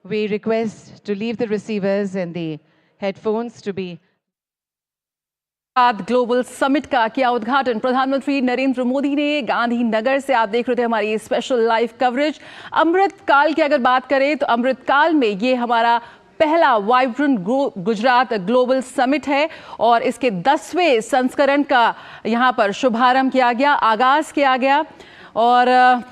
We request to leave the receivers and the headphones to be. Global summit का किया उद्घाटन प्रधानमंत्री नरेंद्र मोदी ने गांधीनगर से। आप देख रहे थे हमारी स्पेशल लाइव कवरेज। अमृत काल की अगर बात करें तो अमृत काल में ये हमारा पहला वाइब्रेंट गुजरात ग्लोबल समिट है और इसके 10वें संस्करण का यहां पर शुभारंभ किया गया, आगाज किया गया। और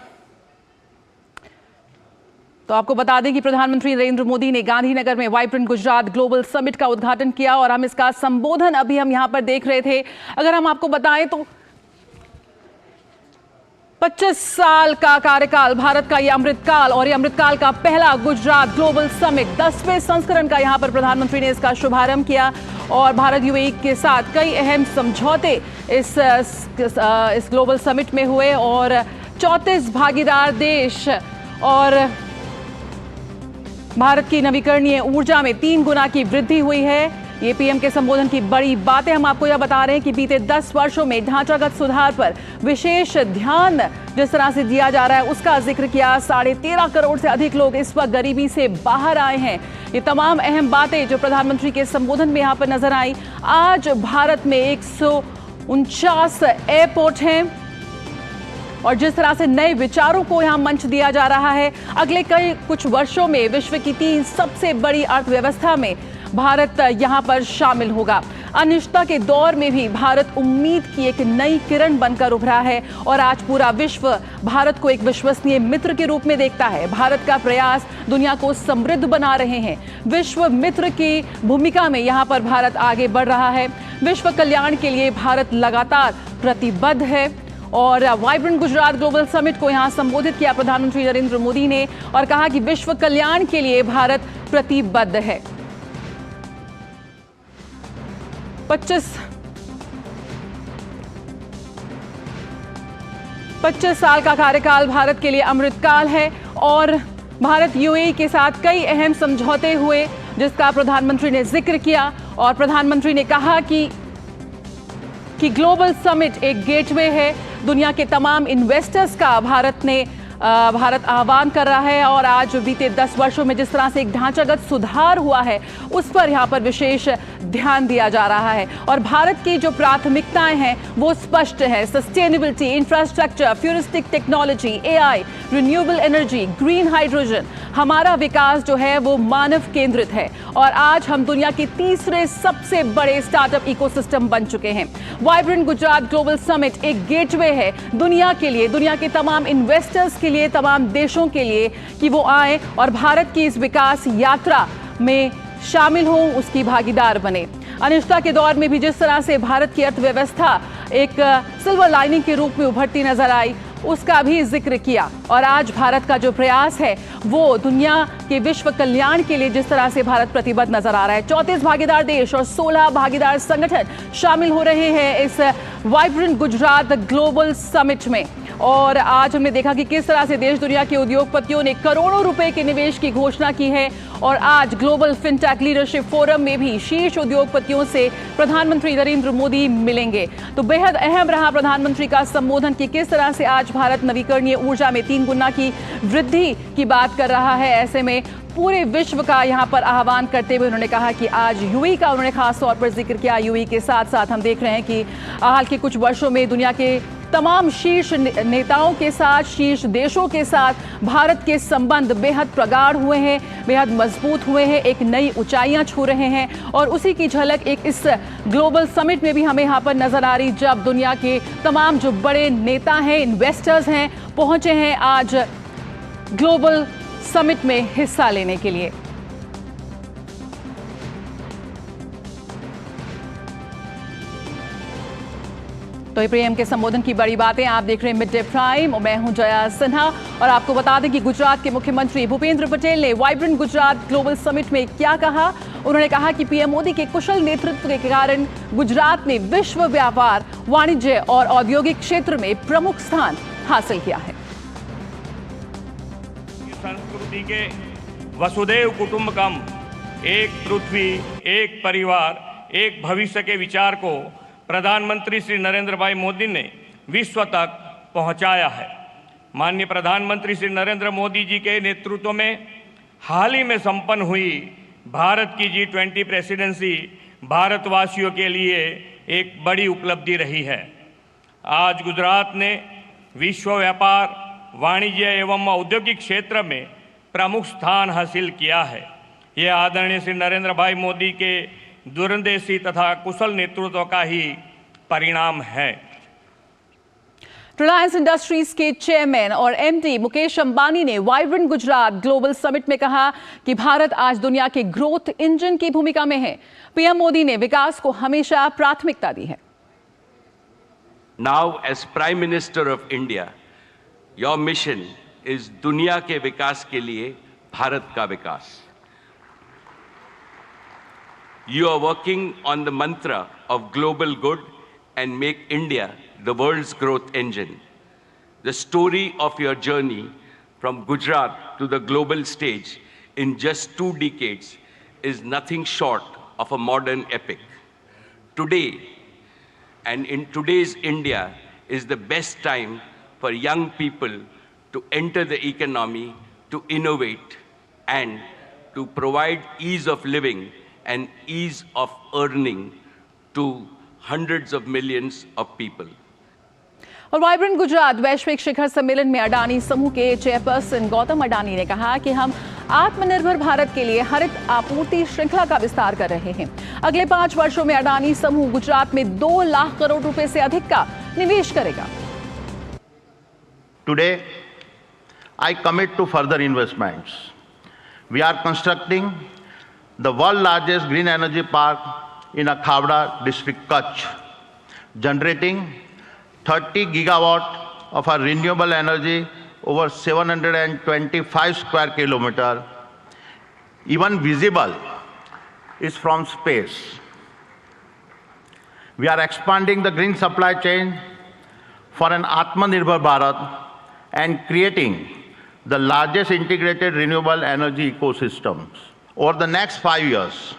तो आपको बता दें कि प्रधानमंत्री नरेंद्र मोदी ने गांधीनगर में वाइब्रेंट गुजरात ग्लोबल समिट का उद्घाटन किया और हम इसका संबोधन अभी हम यहां पर देख रहे थे। अगर हम आपको बताएं तो 25 साल का कार्यकाल भारत का ये अमृतकाल और ये अमृतकाल का पहला गुजरात ग्लोबल समिट 10वें संस्करण का यहां पर प्रधानमंत्री ने इसका शुभारंभ किया और भारत यूएई के साथ कई अहम समझौते इस ग्लोबल समिट में हुए और 34 भागीदार देश और भारत की नवीकरणीय ऊर्जा में 3 गुना की वृद्धि हुई है। ये पीएम के संबोधन की बड़ी बातें हम आपको यह बता रहे हैं कि बीते 10 वर्षों में ढांचागत सुधार पर विशेष ध्यान जिस तरह से दिया जा रहा है उसका जिक्र किया। 13.5 करोड़ से अधिक लोग इस वक्त गरीबी से बाहर आए हैं। ये तमाम अहम बातें जो प्रधानमंत्री के संबोधन में यहाँ पर नजर आई। आज भारत में 149 एयरपोर्ट हैं और जिस तरह से नए विचारों को यहां मंच दिया जा रहा है, अगले कुछ वर्षों में विश्व की 3 सबसे बड़ी अर्थव्यवस्था में भारत यहां पर शामिल होगा। अनिश्चितता के दौर में भी भारत उम्मीद की एक नई किरण बनकर उभरा है और आज पूरा विश्व भारत को एक विश्वसनीय मित्र के रूप में देखता है। भारत का प्रयास दुनिया को समृद्ध बना रहे हैं। विश्व मित्र की भूमिका में यहां पर भारत आगे बढ़ रहा है। विश्व कल्याण के लिए भारत लगातार प्रतिबद्ध है और वाइब्रेंट गुजरात ग्लोबल समिट को यहां संबोधित किया प्रधानमंत्री नरेंद्र मोदी ने और कहा कि विश्व कल्याण के लिए भारत प्रतिबद्ध है। 25 साल का कार्यकाल भारत के लिए अमृतकाल है और भारत यूएई के साथ कई अहम समझौते हुए जिसका प्रधानमंत्री ने जिक्र किया और प्रधानमंत्री ने कहा कि ग्लोबल समिट एक गेटवे है। दुनिया के तमाम इन्वेस्टर्स का भारत आह्वान कर रहा है और आज बीते 10 वर्षों में जिस तरह से एक ढांचागत सुधार हुआ है उस पर यहाँ पर विशेष ध्यान दिया जा रहा है और भारत की जो प्राथमिकताएं हैं वो स्पष्ट है। Sustainability, infrastructure, futuristic technology, AI, renewable energy, green hydrogen. हमारा विकास जो है वो मानव केंद्रित है और आज हम दुनिया के तीसरे सबसे बड़े स्टार्टअप इकोसिस्टम बन चुके हैं। वाइब्रेंट गुजरात ग्लोबल समिट एक गेटवे है दुनिया के लिए, दुनिया के तमाम इन्वेस्टर्स के लिए, तमाम देशों के लिए कि वो आए और भारत की इस विकास यात्रा में शामिल हों, उसकी भागीदार बने। अनिश्चितता के दौर में भी जिस तरह से भारत की अर्थव्यवस्था एक सिल्वर लाइनिंग के रूप में उभरती नजर आई उसका भी जिक्र किया और आज भारत का जो प्रयास है वो दुनिया के विश्व कल्याण के लिए जिस तरह से भारत प्रतिबद्ध नजर आ रहा है। 34 भागीदार देश और 16 भागीदार संगठन शामिल हो रहे हैं इस वाइब्रेंट गुजरात ग्लोबल समिट में और आज हमने देखा कि किस तरह से देश दुनिया के उद्योगपतियों ने करोड़ों रुपए के निवेश की घोषणा की है और आज ग्लोबल फिनटेक लीडरशिप फोरम में भी शीर्ष उद्योगपतियों से प्रधानमंत्री नरेंद्र मोदी मिलेंगे। तो बेहद अहम रहा प्रधानमंत्री का संबोधन कि किस तरह से आज भारत नवीकरणीय ऊर्जा में 3 गुना की वृद्धि की बात कर रहा है। ऐसे में पूरे विश्व का यहाँ पर आह्वान करते हुए उन्होंने कहा कि आज यूएई का उन्होंने खास तौर पर जिक्र किया। यूएई के साथ साथ हम देख रहे हैं कि हाल के कुछ वर्षों में दुनिया के तमाम शीर्ष नेताओं के साथ, शीर्ष देशों के साथ भारत के संबंध बेहद प्रगाढ़ हुए हैं, बेहद मजबूत हुए हैं, एक नई ऊंचाइयां छू रहे हैं और उसी की झलक एक इस ग्लोबल समिट में भी हमें यहाँ पर नजर आ रही जब दुनिया के तमाम जो बड़े नेता हैं, इन्वेस्टर्स हैं, पहुंचे हैं आज ग्लोबल समिट में हिस्सा लेने के लिए। तो पीएम के संबोधन की बड़ी बातें आप देख रहे हैं मिड डे प्राइम और मैं हूं जया सिन्हा और आपको बता दें कि गुजरात के मुख्यमंत्री भूपेंद्र पटेल ने वाइब्रेंट गुजरात ग्लोबल समिट में क्या कहा। उन्होंने कहा कि पीएम मोदी के कुशल नेतृत्व के कारण गुजरात ने विश्व व्यापार, वाणिज्य और औद्योगिक क्षेत्र में प्रमुख स्थान हासिल किया है। संस्कृति के वसुधैव कुटुंबकम, एक पृथ्वी, एक परिवार, एक भविष्य के विचार को प्रधानमंत्री श्री नरेंद्र भाई मोदी ने विश्व तक पहुंचाया है। माननीय प्रधानमंत्री श्री नरेंद्र मोदी जी के नेतृत्व में हाल ही में संपन्न हुई भारत की G20 प्रेसिडेंसी भारतवासियों के लिए एक बड़ी उपलब्धि रही है। आज गुजरात ने विश्व व्यापार, वाणिज्य एवं औद्योगिक क्षेत्र में प्रमुख स्थान हासिल किया है। यह आदरणीय श्री नरेंद्र भाई मोदी के दूरंदेशी तथा कुशल नेतृत्व का ही परिणाम है। रिलायंस इंडस्ट्रीज के चेयरमैन और एमडी मुकेश अंबानी ने वाइब्रेंट गुजरात ग्लोबल समिट में कहा कि भारत आज दुनिया के ग्रोथ इंजन की भूमिका में है। पीएम मोदी ने विकास को हमेशा प्राथमिकता दी है। Now, as Prime Minister of India, your mission is दुनिया के विकास के लिए भारत का विकास। You are working on the mantra of global good and make India the world's growth engine. The story of your journey from Gujarat to the global stage in just 2 decades is nothing short of a modern epic. Today, and in today's India, is the best time for young people to enter the economy, to innovate, and to provide ease of living and ease of earning to hundreds of millions of people. और vibrant Gujarat वैश्विक शिखर सम्मेलन में अडानी समूह के chairperson Gautam Adani ने कहा कि हम आत्मनिर्भर भारत के लिए हरित आपूर्ति श्रृंखला का विस्तार कर रहे हैं। अगले 5 वर्षों में अडानी समूह गुजरात में 2 लाख करोड़ रुपए से अधिक का निवेश करेगा। Today, I commit to further investments. We are constructing the world's largest green energy park in Khavda district, Kutch, generating 30 gigawatt of our renewable energy over 725 square kilometer. Even visible is from space. We are expanding the green supply chain for an Atmanirbhar Bharat and creating the largest integrated renewable energy ecosystems. Over the next 5 years,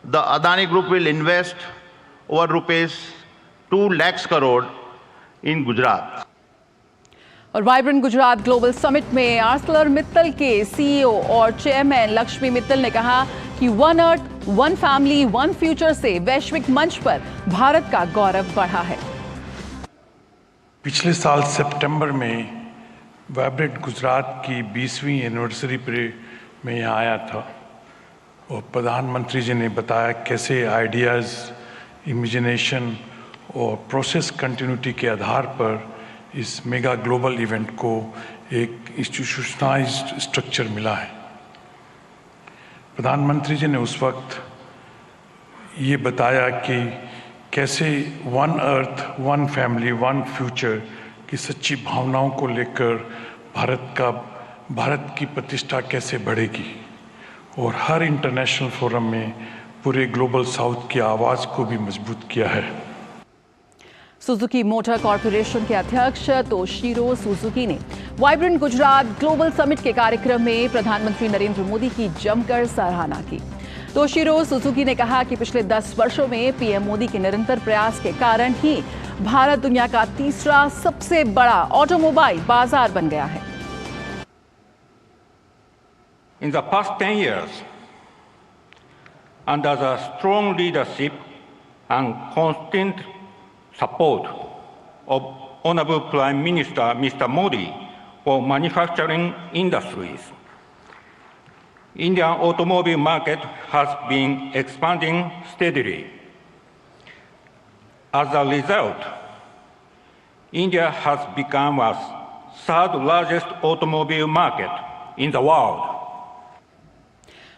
the Adani Group will invest over rupees 2 lakhs crore in Gujarat. और vibrant Gujarat global summit में आर्सलर मित्तल के CEO और chairman Lakshmi Mittal ने कहा कि one earth, one family, one future से वैश्विक मंच पर भारत का गौरव बढ़ा है। पिछले साल सितंबर में वाइब्रेंट गुजरात की 20वीं एनिवर्सरी पर मैं यहाँ आया था और प्रधानमंत्री जी ने बताया कैसे आइडियाज़, इमेजिनेशन और प्रोसेस कंटिन्यूटी के आधार पर इस मेगा ग्लोबल इवेंट को एक इंस्टीट्यूशनलाइज्ड स्ट्रक्चर मिला है। प्रधानमंत्री जी ने उस वक्त ये बताया कि कैसे one earth, one family, one future की सच्ची भावनाओं को लेकर भारत की प्रतिष्ठा कैसे बढ़ेगी और हर इंटरनेशनल फोरम में पूरे ग्लोबल साउथ की आवाज़ को भी मजबूत किया है। सुजुकी मोटर कॉरपोरेशन के अध्यक्ष तोशिरो सुजुकी ने वाइब्रेंट गुजरात ग्लोबल समिट के कार्यक्रम में प्रधानमंत्री नरेंद्र मोदी की जमकर सराहना की। तोशिरो सुजुकी ने कहा कि पिछले 10 वर्षों में पीएम मोदी के निरंतर प्रयास के कारण ही भारत दुनिया का तीसरा सबसे बड़ा ऑटोमोबाइल बाजार बन गया है। In the past 10 years, under the strong leadership and constant support of Honorable Prime Minister Mr. Modi for manufacturing industries, Indian automobile market has been expanding steadily. As a result, India has become the 3rd largest automobile market in the world.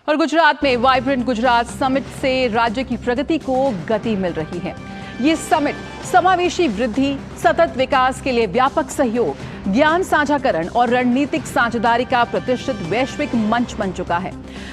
और गुजरात में vibrant Gujarat summit से राज्य की प्रगति को गति मिल रही है। ये समिट समावेशी वृद्धि, सतत विकास के लिए व्यापक सहयोग, ज्ञान साझाकरण और रणनीतिक साझेदारी का प्रतिष्ठित वैश्विक मंच बन चुका है।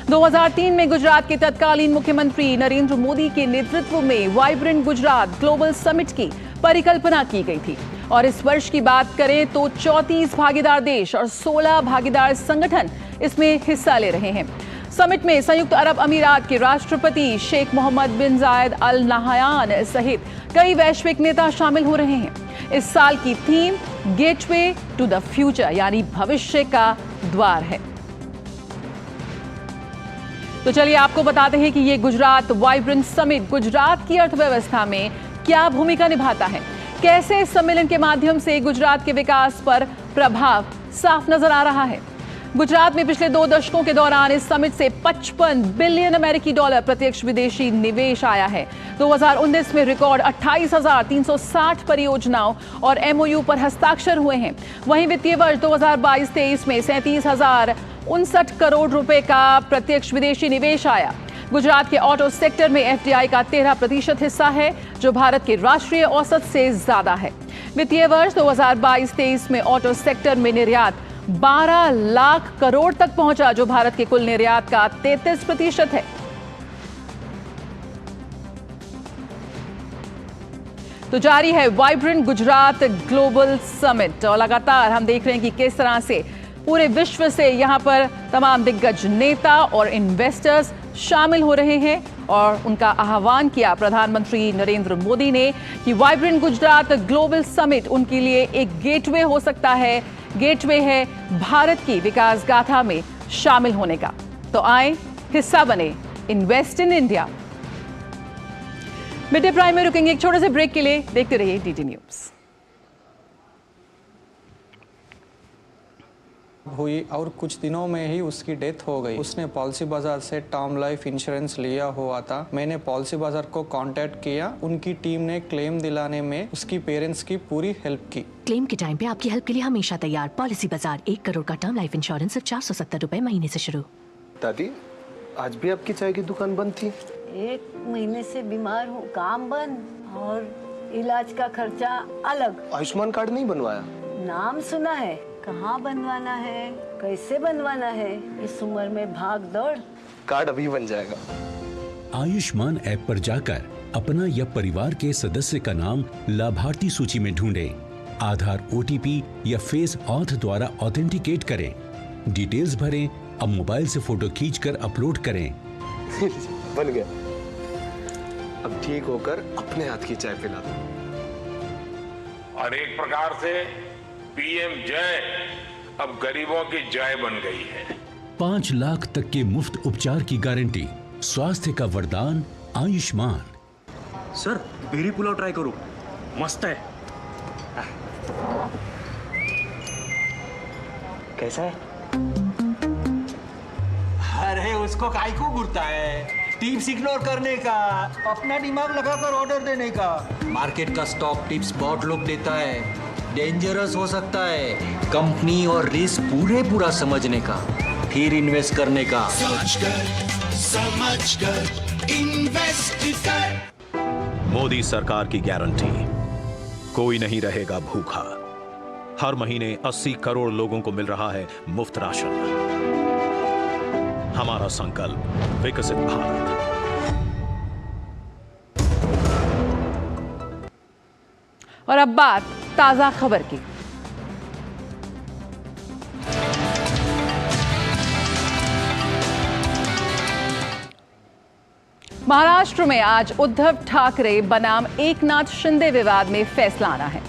2003 में गुजरात के तत्कालीन मुख्यमंत्री नरेंद्र मोदी के नेतृत्व में वाइब्रेंट गुजरात ग्लोबल समिट की परिकल्पना की गई थी और इस वर्ष की बात करें तो 34 भागीदार देश और 16 भागीदार संगठन इसमें हिस्सा ले रहे हैं। समिट में संयुक्त अरब अमीरात के राष्ट्रपति शेख मोहम्मद बिन जायद अल नाहयान सहित कई वैश्विक नेता शामिल हो रहे हैं। इस साल की theme gateway to the future यानी भविष्य का द्वार है। तो चलिए आपको बताते हैं कि ये गुजरात वाइब्रेंट समिट गुजरात की अर्थव्यवस्था में क्या भूमिका निभाता है, कैसे इस सम्मेलन के माध्यम से गुजरात के विकास पर प्रभाव साफ नजर आ रहा है। गुजरात में पिछले 2 दशकों के दौरान इस समिट से 55 बिलियन अमेरिकी डॉलर प्रत्यक्ष विदेशी निवेश आया है। 2019 में रिकॉर्ड 28,360 परियोजनाओं और एमओयू पर हस्ताक्षर हुए हैं। वहीं वित्तीय वर्ष 2022-23 में 37,059 करोड़ रुपए का प्रत्यक्ष विदेशी निवेश आया। गुजरात के ऑटो सेक्टर में एफडीआई का 13% हिस्सा है, जो भारत के राष्ट्रीय औसत से ज्यादा है। वित्तीय वर्ष 2022-23 में ऑटो सेक्टर में निर्यात 12 लाख करोड़ तक पहुंचा, जो भारत के कुल निर्यात का 33% है। तो जारी है वाइब्रेंट गुजरात ग्लोबल समिट और लगातार हम देख रहे हैं कि किस तरह से पूरे विश्व से यहां पर तमाम दिग्गज नेता और इन्वेस्टर्स शामिल हो रहे हैं और उनका आह्वान किया प्रधानमंत्री नरेंद्र मोदी ने कि वाइब्रेंट गुजरात ग्लोबल समिट उनके लिए एक गेटवे हो सकता है, गेटवे है भारत की विकास गाथा में शामिल होने का। तो आए हिस्सा बने, invest in India. Mid day prime में रुकेंगे एक छोटे से ब्रेक के लिए, देखते रहिए डीडी न्यूज। हुई और कुछ दिनों में ही उसकी डेथ हो गई। उसने पॉलिसी बाजार से टर्म लाइफ इंश्योरेंस लिया हुआ था। मैंने पॉलिसी बाजार को कांटेक्ट किया। उनकी टीम ने क्लेम दिलाने में उसकी पेरेंट्स की पूरी हेल्प की। क्लेम के टाइम पे आपकी हेल्प के लिए हमेशा तैयार। पॉलिसी बाजार, 1 करोड़ का टर्म लाइफ इंश्योरेंस सिर्फ 470 रुपए महीने से शुरू। दादी, आज भी आपकी चाय की दुकान बंद थी? 1 महीने से बीमार हूँ, काम बंद और इलाज का खर्चा अलग। आयुष्मान कार्ड नहीं बनवाया? नाम सुना है, कहाँ बनवाना है, कैसे बनवाना है, इस उम्र में भाग दौड़। कार्ड अभी बन जाएगा। आयुष्मान ऐप पर जाकर अपना या परिवार के सदस्य का नाम लाभार्थी सूची में ढूंढें, आधार, ओटीपी या फेस ऑथ द्वारा ऑथेंटिकेट करें, डिटेल्स भरें, अब मोबाइल से फोटो खींचकर अपलोड करें। बन गया। अब ठीक होकर अपने हाथ की चाय पिला दो। और एक प्रकार से पीएम जय अब गरीबों की जय बन गई है। 5 लाख तक के मुफ्त उपचार की गारंटी, स्वास्थ्य का वरदान Ayushman. Sir, berry pulao try करो, मस्त है। कैसा है? अरे उसको काहे को घूरता है? टिप्स इग्नोर करने का, अपना दिमाग लगाकर ऑर्डर देने का। मार्केट का स्टॉक टिप्स बहुत लोग देता है, डेंजरस हो सकता है। कंपनी और रिस्क पूरा समझने का, फिर इन्वेस्ट करने का। समझ कर इन्वेस्ट कर। मोदी सरकार की गारंटी, कोई नहीं रहेगा भूखा। हर महीने 80 करोड़ लोगों को मिल रहा है मुफ्त राशन। हमारा संकल्प, विकसित भारत। और अब बात ताजा खबर की। महाराष्ट्र में आज उद्धव ठाकरे बनाम एकनाथ शिंदे विवाद में फैसला आना है।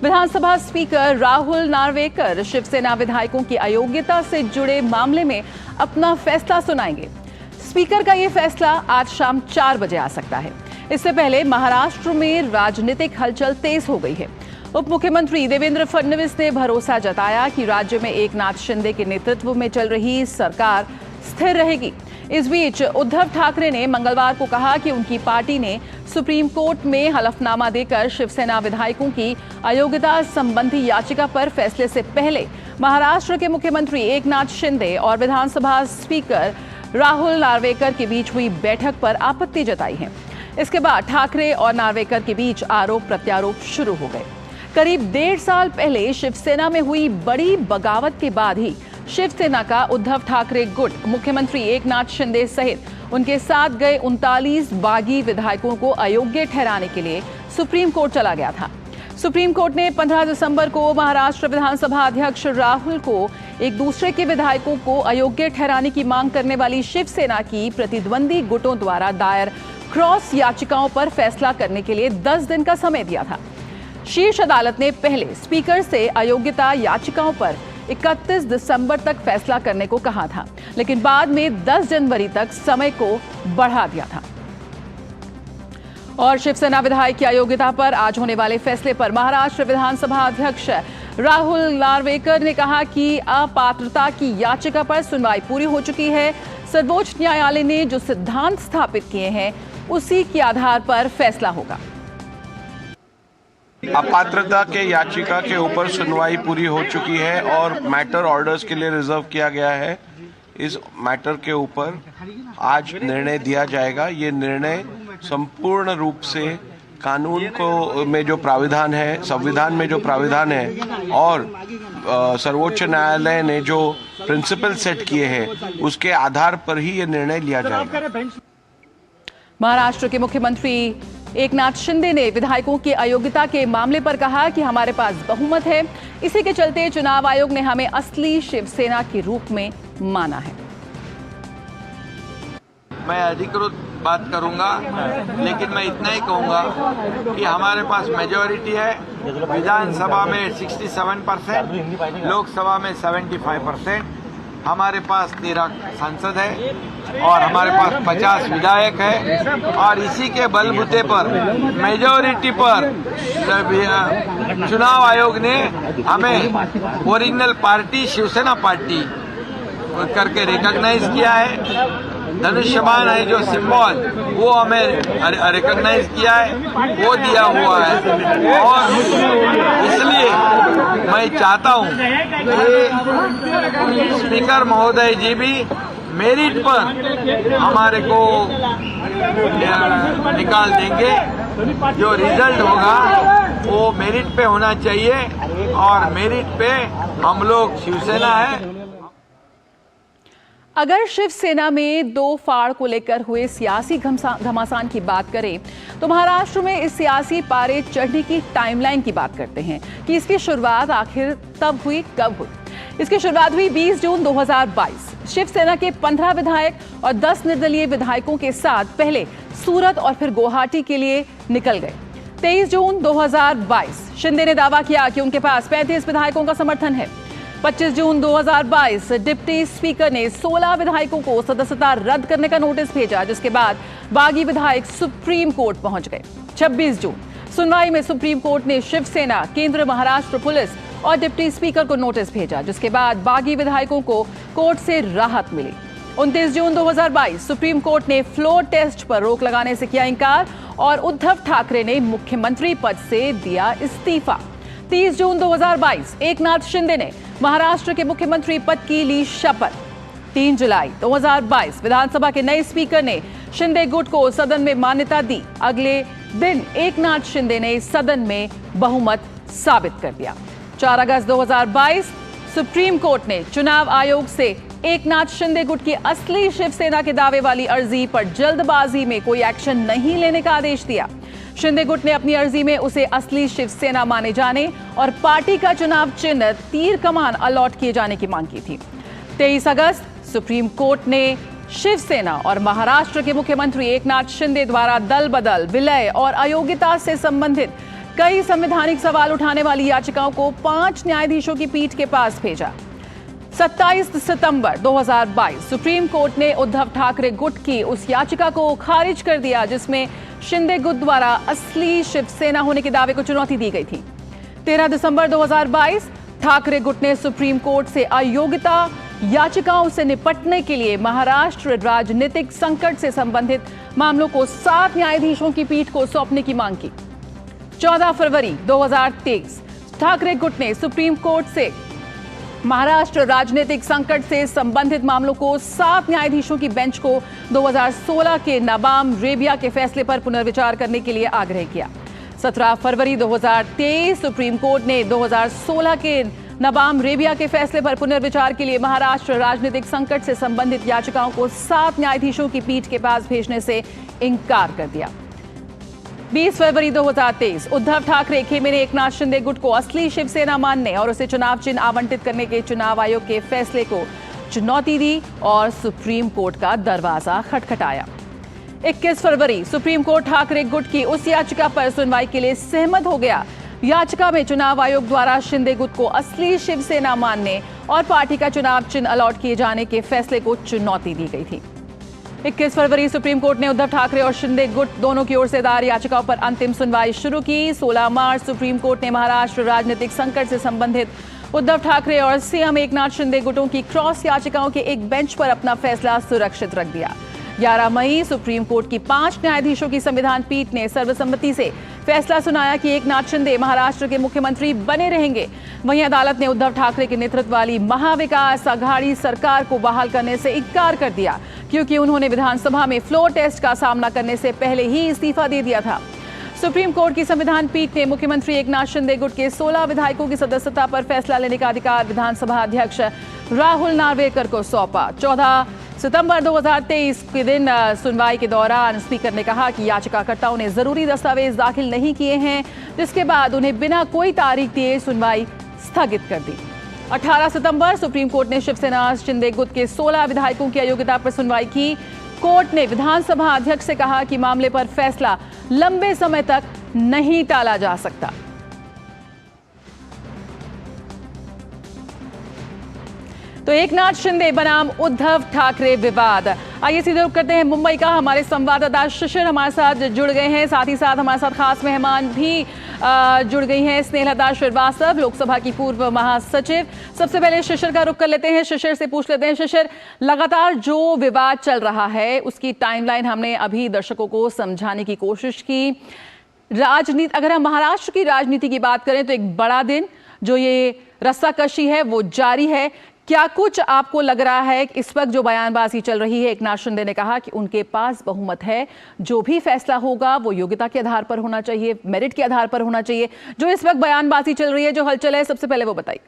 विधानसभा स्पीकर राहुल नार्वेकर शिवसेना विधायकों की अयोग्यता से जुड़े मामले में अपना फैसला सुनाएंगे। स्पीकर का यह फैसला आज शाम 4 बजे आ सकता है। इससे पहले महाराष्ट्र में राजनीतिक हलचल तेज हो गई है। उप मुख्यमंत्री देवेंद्र फडणवीस ने भरोसा जताया कि राज्य में एकनाथ शिंदे के नेतृत्व में चल रही सरकार स्थिर रहेगी। इस बीच उद्धव ठाकरे ने मंगलवार को कहा कि उनकी पार्टी ने सुप्रीम कोर्ट में हलफनामा देकर शिवसेना विधायकों की अयोग्यता संबंधी याचिका पर फैसले से पहले महाराष्ट्र के मुख्यमंत्री एकनाथ शिंदे और विधानसभा स्पीकर राहुल नार्वेकर के बीच हुई बैठक पर आपत्ति जताई है। इसके बाद ठाकरे और नार्वेकर के बीच आरोप प्रत्यारोप शुरू हो गए। करीब 1.5 साल पहले शिवसेना में हुई बड़ी बगावत के बाद ही शिवसेना का उद्धव ठाकरे गुट मुख्यमंत्री एकनाथ शिंदे सहित उनके साथ गए 39 बागी विधायकों को अयोग्य ठहराने के लिए सुप्रीम कोर्ट चला गया था। सुप्रीम कोर्ट ने 15 दिसंबर को महाराष्ट्र विधानसभा अध्यक्ष राहुल को एक दूसरे के विधायकों को अयोग्य ठहराने की मांग करने वाली शिवसेना की प्रतिद्वंदी गुटों द्वारा दायर क्रॉस याचिकाओं पर फैसला करने के लिए 10 दिन का समय दिया था। शीर्ष अदालत ने पहले स्पीकर से अयोग्यता याचिकाओं पर 31 दिसंबर तक फैसला करने को कहा था। लेकिन बाद में 10 जनवरी तक समय को बढ़ा दिया था। और शिवसेना विधायक की अयोग्यता पर आज होने वाले फैसले पर महाराष्ट्र विधानसभा अध्यक्ष राहुल नार्वेकर ने कहा कि अपात्रता की याचिका पर सुनवाई पूरी हो चुकी है। सर्वोच्च न्यायालय ने जो सिद्धांत स्थापित किए हैं उसी के आधार पर फैसला होगा। अपात्रता के याचिका के ऊपर सुनवाई पूरी हो चुकी है और मैटर ऑर्डर्स के लिए रिजर्व किया गया है। इस मैटर के ऊपर आज निर्णय दिया जाएगा। ये निर्णय संपूर्ण रूप से कानून को में जो प्राविधान है, संविधान में जो प्राविधान है और सर्वोच्च न्यायालय ने जो प्रिंसिपल सेट किए हैं उसके आधार पर ही ये निर्णय लिया जाएगा। महाराष्ट्र के मुख्यमंत्री एकनाथ शिंदे ने विधायकों की अयोग्यता के मामले पर कहा कि हमारे पास बहुमत है, इसी के चलते चुनाव आयोग ने हमें असली शिवसेना के रूप में माना है। मैं अधिकृत बात करूंगा, लेकिन मैं इतना ही कहूंगा कि हमारे पास मेजॉरिटी है। विधानसभा में 67%, लोकसभा में 75%, हमारे पास 13 सांसद है और हमारे पास 50 विधायक है और इसी के बलबूते पर मेजॉरिटी पर चुनाव आयोग ने हमें ओरिजिनल पार्टी शिवसेना पार्टी करके रिकॉग्नाइज किया है। धनुष्यबाण है जो सिंबल, वो हमें रिकॉग्नाइज किया है, वो दिया हुआ है। और इसलिए मैं चाहता हूं कि स्पीकर महोदय जी भी मेरिट पर हमारे को निकाल देंगे। जो रिजल्ट होगा वो मेरिट पे होना चाहिए और मेरिट पे हम लोग शिवसेना है। अगर शिवसेना में दो फाड़ को लेकर हुए सियासी घमासान की बात करें तो महाराष्ट्र में इस सियासी पारे चढ़ने की टाइमलाइन की बात करते हैं कि इसकी शुरुआत आखिर तब हुई, कब हुई। इसकी शुरुआत हुई 20 जून 2022। शिवसेना के 15 विधायक और 10 निर्दलीय विधायकों के साथ पहले सूरत और फिर गुवाहाटी के लिए निकल गए। 23 जून 2022 शिंदे ने दावा किया कि उनके पास 35 विधायकों का समर्थन है। 25 जून 2022 डिप्टी स्पीकर ने 16 विधायकों को सदस्यता रद्द करने का नोटिस भेजा, जिसके बाद बागी विधायक सुप्रीम कोर्ट पहुंच गए। 26 जून सुनवाई में सुप्रीम कोर्ट ने शिवसेना, केंद्र, महाराष्ट्र पुलिस और डिप्टी स्पीकर को नोटिस भेजा, जिसके बाद बागी विधायकों को कोर्ट से राहत मिली। 29 जून 2022 सुप्रीम कोर्ट ने फ्लोर टेस्ट पर रोक लगाने से किया इंकार और उद्धव ठाकरे ने मुख्यमंत्री पद से दिया इस्तीफा। 30 जून 2022 एकनाथ शिंदे ने महाराष्ट्र के मुख्यमंत्री पद की ली शपथ। 3 जुलाई 2022 विधानसभा के नए स्पीकर ने शिंदे गुट को सदन में मान्यता दी। अगले दिन एकनाथ शिंदे ने सदन में बहुमत साबित कर दिया। 4 अगस्त 2022 सुप्रीम कोर्ट ने चुनाव आयोग से एकनाथ शिंदे गुट की असली शिवसेना के दावे वाली अर्जी पर जल्दबाजी में कोई एक्शन नहीं लेने का आदेश दिया। शिंदे गुट ने अपनी अर्जी में उसे असली शिवसेना माने जाने और पार्टी का चुनाव चिन्ह तीर कमान अलॉट किए जाने की मांग की थी। 23 अगस्त सुप्रीम कोर्ट ने शिवसेना और महाराष्ट्र के मुख्यमंत्री एकनाथ शिंदे द्वारा दल बदल, विलय और अयोग्यता से संबंधित कई संवैधानिक सवाल उठाने वाली याचिकाओं को 5 न्यायाधीशों की पीठ के पास भेजा। 27 सितंबर 2022 सुप्रीम कोर्ट ने उद्धव ठाकरे गुट की उस याचिका को खारिज कर दिया जिसमें शिंदे गुट द्वारा असली शिवसेना होने के दावे को चुनौती दी गई थी। 13 दिसंबर 2022 ठाकरे गुट ने सुप्रीम कोर्ट से अयोग्यता याचिकाओं से निपटने के लिए महाराष्ट्र राजनीतिक संकट से संबंधित मामलों को 7 न्यायाधीशों की पीठ को सौंपने की मांग की। 14 फरवरी 2023 ठाकरे गुट ने सुप्रीम कोर्ट से महाराष्ट्र राजनीतिक संकट से संबंधित मामलों को 7 न्यायाधीशों की बेंच को 2016 के नबाम रेबिया के फैसले पर पुनर्विचार करने के लिए आग्रह किया। 17 फरवरी 2023 सुप्रीम कोर्ट ने 2016 के नबाम रेबिया के फैसले पर पुनर्विचार के लिए महाराष्ट्र राजनीतिक संकट से संबंधित याचिकाओं को 7 न्यायाधीशों की पीठ के पास भेजने से इनकार कर दिया। 20 फरवरी 2023 उद्धव ठाकरे खेमे ने एकनाथ शिंदे गुट को असली शिवसेना मानने और उसे चुनाव चिन्ह आवंटित करने के चुनाव आयोग के फैसले को चुनौती दी और सुप्रीम कोर्ट का दरवाजा खटखटाया। 21 फरवरी सुप्रीम कोर्ट ठाकरे गुट की उस याचिका पर सुनवाई के लिए सहमत हो गया। याचिका में चुनाव आयोग द्वारा शिंदे गुट को असली शिवसेना मानने और पार्टी का चुनाव चिन्ह अलॉट किए जाने के फैसले को चुनौती दी गई थी। 21 फरवरी सुप्रीम कोर्ट ने उद्धव ठाकरे और शिंदे गुट दोनों की ओर से दायर याचिकाओं पर अंतिम सुनवाई शुरू की। 16 मार्च सुप्रीम कोर्ट ने महाराष्ट्र राजनीतिक संकट से संबंधित उद्धव ठाकरे और सीएम एकनाथ शिंदे गुटों की क्रॉस याचिकाओं के एक बेंच पर अपना फैसला सुरक्षित रख दिया। 11 मई सुप्रीम कोर्ट की 5 न्यायाधीशों की संविधान पीठ ने सर्वसम्मति से फैसला सुनाया कि एकनाथ शिंदे महाराष्ट्र के मुख्यमंत्री बने रहेंगे। वहीं अदालत ने उद्धव ठाकरे के नेतृत्व वाली महाविकास आघाड़ी सरकार को बहाल करने से इनकार कर दिया, क्योंकि उन्होंने विधानसभा में फ्लोर टेस्ट का सामना करने से पहले ही इस्तीफा दे दिया था। सुप्रीम कोर्ट की संविधान पीठ ने मुख्यमंत्री एकनाथ शिंदे गुट के 16 विधायकों की सदस्यता पर फैसला लेने का अधिकार विधानसभा अध्यक्ष राहुल नार्वेकर को सौंपा। 14 सितंबर 2023 के दिन सुनवाई के दौरान स्पीकर ने कहा कि याचिकाकर्ताओं ने जरूरी दस्तावेज दाखिल नहीं किए हैं, जिसके बाद उन्हें बिना कोई तारीख दिए सुनवाई स्थगित कर दी। 18 सितंबर सुप्रीम कोर्ट ने शिवसेना शिंदे गुट के 16 विधायकों की अयोग्यता पर सुनवाई की। कोर्ट ने विधानसभा अध्यक्ष से कहा कि मामले पर फैसला लंबे समय तक नहीं टाला जा सकता। तो एकनाथ शिंदे बनाम उद्धव ठाकरे विवाद। आइए सीधे रुख करते हैं मुंबई का। हमारे संवाददाता शिशिर हमारे साथ जुड़ गए हैं, साथ ही साथ हमारे साथ खास मेहमान भी जुड़ गई हैं। स्नेहलता श्रीवास्तव, लोकसभा की पूर्व महासचिव। सबसे पहले शिशिर का रुख कर लेते हैं, शिशिर से पूछ लेते हैं। शिशिर, लगातार जो विवाद चल रहा है उसकी टाइमलाइन हमने अभी दर्शकों को समझाने की कोशिश की। राजनीति, अगर हम महाराष्ट्र की राजनीति की बात करें तो एक बड़ा दिन जो ये रस्साकशी है वो जारी है। क्या कुछ आपको लग रहा है कि इस वक्त जो बयानबाजी चल रही है, एकनाथ शिंदे ने कहा कि उनके पास बहुमत है, जो भी फैसला होगा वो योग्यता के आधार पर होना चाहिए, मेरिट के आधार पर होना चाहिए, जो इस वक्त बयानबाजी चल रही है, जो हलचल है, सबसे पहले वो बताइए।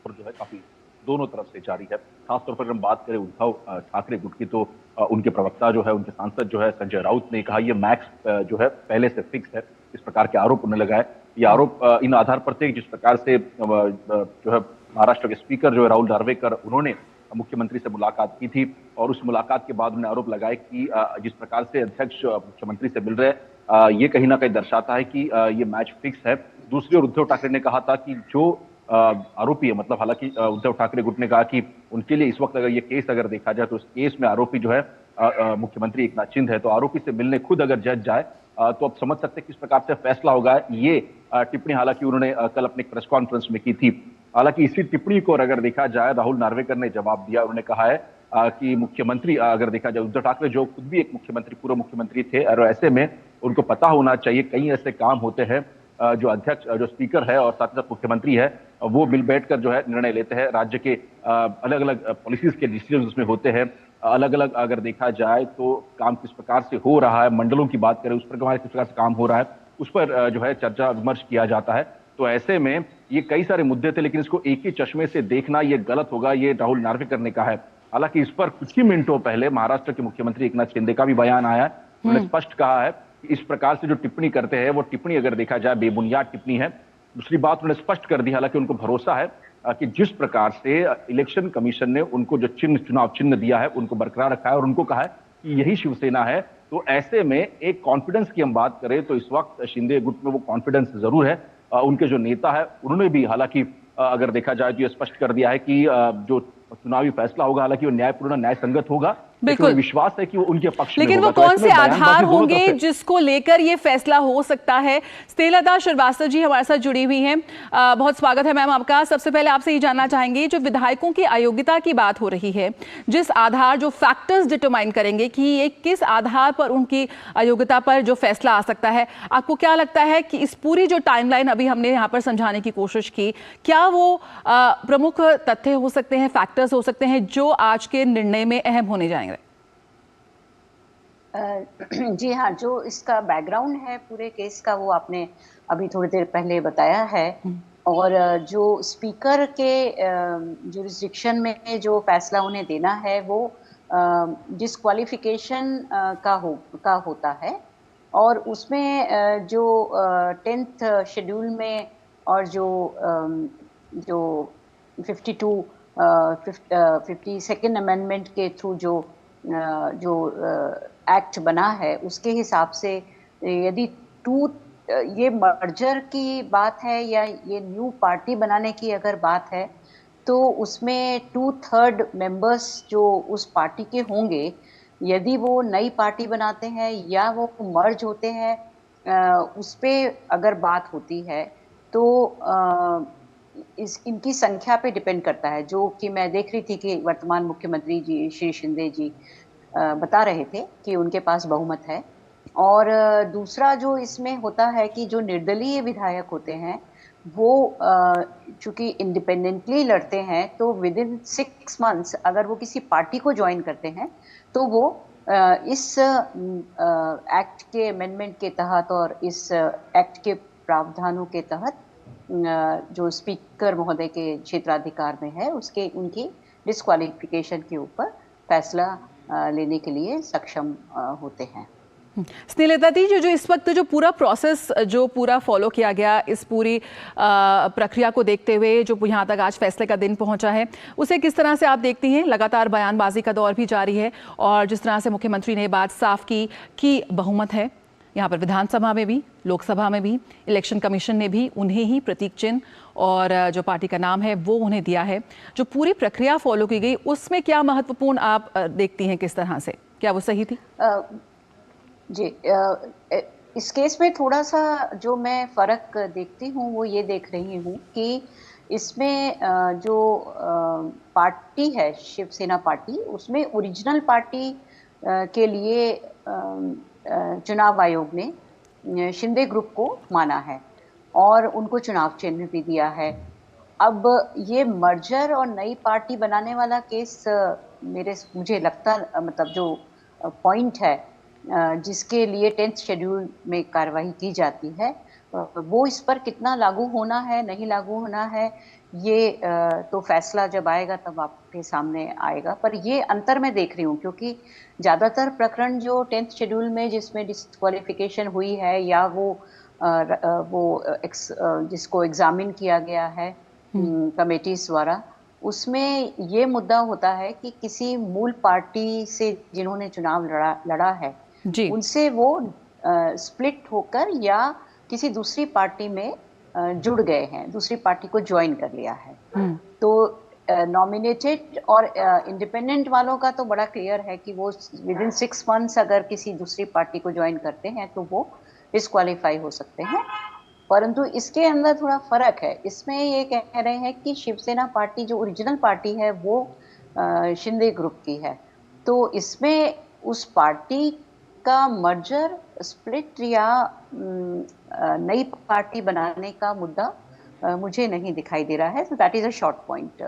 जो है काफी दोनों तरफ से जारी है। खासतौर पर हम बात करें उद्धव ठाकरे गुट की, तो उनके प्रवक्ता जो है, उनके सांसद जो है संजय राउत ने कहा ये मैक्स जो है पहले से फिक्स है, इस प्रकार के आरोप उन्हें लगाए। ये आरोप इन आधार पर थे जिस प्रकार से जो है महाराष्ट्र के स्पीकर जो है राहुल नार्वेकर, उन्होंने मुख्यमंत्री से मुलाकात की थी और उस मुलाकात के बाद उन्होंने आरोप लगाए कि जिस प्रकार से अध्यक्ष मुख्यमंत्री से मिल रहे, ये कहीं ना कहीं दर्शाता है कि ये मैच फिक्स है। दूसरी ओर उद्धव ठाकरे ने कहा था कि जो आरोपी है, मतलब हालांकि उद्धव ठाकरे गुट ने कहा कि उनके लिए इस वक्त अगर ये केस अगर देखा जाए तो इस केस में आरोपी जो है मुख्यमंत्री एकनाथ शिंदे है, तो आरोपी से मिलने खुद अगर जज जाए तो आप समझ सकते हैं किस प्रकार से फैसला होगा। ये टिप्पणी हालांकि उन्होंने कल अपने प्रेस कॉन्फ्रेंस में की थी। हालांकि इसी टिप्पणी को अगर देखा जाए, राहुल नार्वेकर ने जवाब दिया। उन्होंने कहा है कि मुख्यमंत्री अगर देखा जाए, उद्धव ठाकरे जो खुद भी एक मुख्यमंत्री, पूर्व मुख्यमंत्री थे, और ऐसे में उनको पता होना चाहिए कई ऐसे काम होते हैं जो अध्यक्ष, जो स्पीकर है और साथ ही साथ मुख्यमंत्री है, वो मिल बैठकर जो है निर्णय लेते हैं। राज्य के अलग अलग पॉलिसीज के डिसीजन उसमें होते हैं। अलग अलग अगर देखा जाए तो काम किस प्रकार से हो रहा है, मंडलों की बात करें उस पर किस प्रकार से काम हो रहा है, उस पर जो है चर्चा विमर्श किया जाता है। तो ऐसे में ये कई सारे मुद्दे थे, लेकिन इसको एक ही चश्मे से देखना ये गलत होगा, ये राहुल नार्वेकर ने कहा है। हालांकि इस पर कुछ ही मिनटों पहले महाराष्ट्र के मुख्यमंत्री एकनाथ शिंदे का भी बयान आया है। उन्होंने स्पष्ट कहा है कि इस प्रकार से जो टिप्पणी करते हैं वो टिप्पणी अगर देखा जाए बेबुनियाद टिप्पणी है। दूसरी बात उन्होंने स्पष्ट कर दी, हालांकि उनको भरोसा है कि जिस प्रकार से इलेक्शन कमीशन ने उनको जो चुनाव चिन्ह दिया है उनको बरकरार रखा है और उनको कहा है कि यही शिवसेना है। तो ऐसे में एक कॉन्फिडेंस की हम बात करें तो इस वक्त शिंदे गुट में वो कॉन्फिडेंस जरूर है। उनके जो नेता है उन्होंने भी हालांकि अगर देखा जाए तो ये स्पष्ट कर दिया है कि जो चुनावी फैसला होगा हालांकि वो न्यायपूर्ण न्याय संगत होगा। बिल्कुल विश्वास है कि वो उनके पक्ष में होगा। लेकिन वो कौन से आधार होंगे जिसको लेकर ये फैसला हो सकता है? स्नेहलता श्रीवास्तव जी हमारे साथ जुड़ी हुई हैं, बहुत स्वागत है मैम आपका। सबसे पहले आपसे ये जानना चाहेंगे, जो विधायकों की अयोग्यता की बात हो रही है, जिस आधार, जो फैक्टर्स डिटरमाइन करेंगे कि ये किस आधार पर उनकी अयोग्यता पर जो फैसला आ सकता है, आपको क्या लगता है कि इस पूरी जो टाइमलाइन अभी हमने यहाँ पर समझाने की कोशिश की, क्या वो प्रमुख तथ्य हो सकते हैं, फैक्टर्स हो सकते हैं जो आज के निर्णय में अहम होने जाएंगे? जी हाँ, जो इसका बैकग्राउंड है पूरे केस का वो आपने अभी थोड़ी देर पहले बताया है। और जो स्पीकर के जुरिस्डिक्शन में जो फैसला उन्हें देना है वो डिस्क्वालिफिकेशन का होता है। और उसमें जो 10th शेड्यूल में और जो 52nd अमेंडमेंट के थ्रू जो एक्ट बना है उसके हिसाब से यदि ये मर्जर की बात है या ये न्यू पार्टी बनाने की अगर बात है, तो उसमें 2/3 मेंबर्स जो उस पार्टी के होंगे, यदि वो नई पार्टी बनाते हैं या वो मर्ज होते हैं, उस पे अगर बात होती है तो इनकी संख्या पे डिपेंड करता है। जो कि मैं देख रही थी कि वर्तमान मुख्यमंत्री जी श्री शिंदे जी बता रहे थे कि उनके पास बहुमत है। और दूसरा जो इसमें होता है कि जो निर्दलीय विधायक होते हैं वो चूंकि इंडिपेंडेंटली लड़ते हैं, तो विद इन 6 मंथ्स अगर वो किसी पार्टी को ज्वाइन करते हैं तो वो इस एक्ट के अमेंडमेंट के तहत और इस एक्ट के प्रावधानों के तहत जो स्पीकर महोदय के क्षेत्राधिकार में है उसके उनकी डिस्क्वालिफिकेशन के ऊपर फैसला लेने के लिए सक्षम होते हैं। स्नेहलता जी, जो इस वक्त जो पूरा प्रोसेस जो पूरा फॉलो किया गया, इस पूरी प्रक्रिया को देखते हुए जो यहाँ तक आज फैसले का दिन पहुँचा है, उसे किस तरह से आप देखती हैं? लगातार बयानबाजी का दौर भी जारी है और जिस तरह से मुख्यमंत्री ने बात साफ की कि बहुमत है यहाँ पर, विधानसभा में भी, लोकसभा में भी, इलेक्शन कमीशन ने भी उन्हें ही प्रतीक चिन्ह और जो पार्टी का नाम है वो उन्हें दिया है। जो पूरी प्रक्रिया फॉलो की गई उसमें क्या महत्वपूर्ण आप देखती हैं, किस तरह से, क्या वो सही थी? जी, इस केस में थोड़ा सा जो मैं फ़र्क देखती हूँ वो ये देख रही हूँ कि इसमें जो पार्टी है शिवसेना पार्टी, उसमें ओरिजिनल पार्टी के लिए चुनाव आयोग ने शिंदे ग्रुप को माना है और उनको चुनाव चिन्ह भी दिया है। अब ये मर्जर और नई पार्टी बनाने वाला केस मुझे लगता, मतलब जो पॉइंट है जिसके लिए 10th शेड्यूल में कार्रवाई की जाती है, वो इस पर कितना लागू होना है, नहीं लागू होना है, ये तो फैसला जब आएगा तब आपके सामने आएगा। पर ये अंतर मैं देख रही हूँ क्योंकि ज़्यादातर प्रकरण जो 10th शेड्यूल में जिसमें डिस्क्वालिफिकेशन हुई है या जिसको एग्जामिन किया गया है कमेटीज द्वारा, उसमें ये मुद्दा होता है कि किसी मूल पार्टी से जिन्होंने चुनाव लड़ा है उनसे वो स्प्लिट होकर या किसी दूसरी पार्टी में जुड़ गए हैं, दूसरी पार्टी को ज्वाइन कर लिया है। तो नॉमिनेटेड और इंडिपेंडेंट वालों का तो बड़ा क्लियर है कि वो विद इन 6 मंथ्स अगर किसी दूसरी पार्टी को ज्वाइन करते हैं तो वो डिस्क्वालीफाई हो सकते हैं। परंतु इसके अंदर थोड़ा फर्क है। इसमें ये कह रहे हैं कि शिवसेना पार्टी जो ओरिजिनल पार्टी है वो शिंदे ग्रुप की है, तो इसमें उस पार्टी का मर्जर, स्प्लिट या नई पार्टी बनाने का मुद्दा मुझे नहीं दिखाई दे रहा है। तो that is a short point.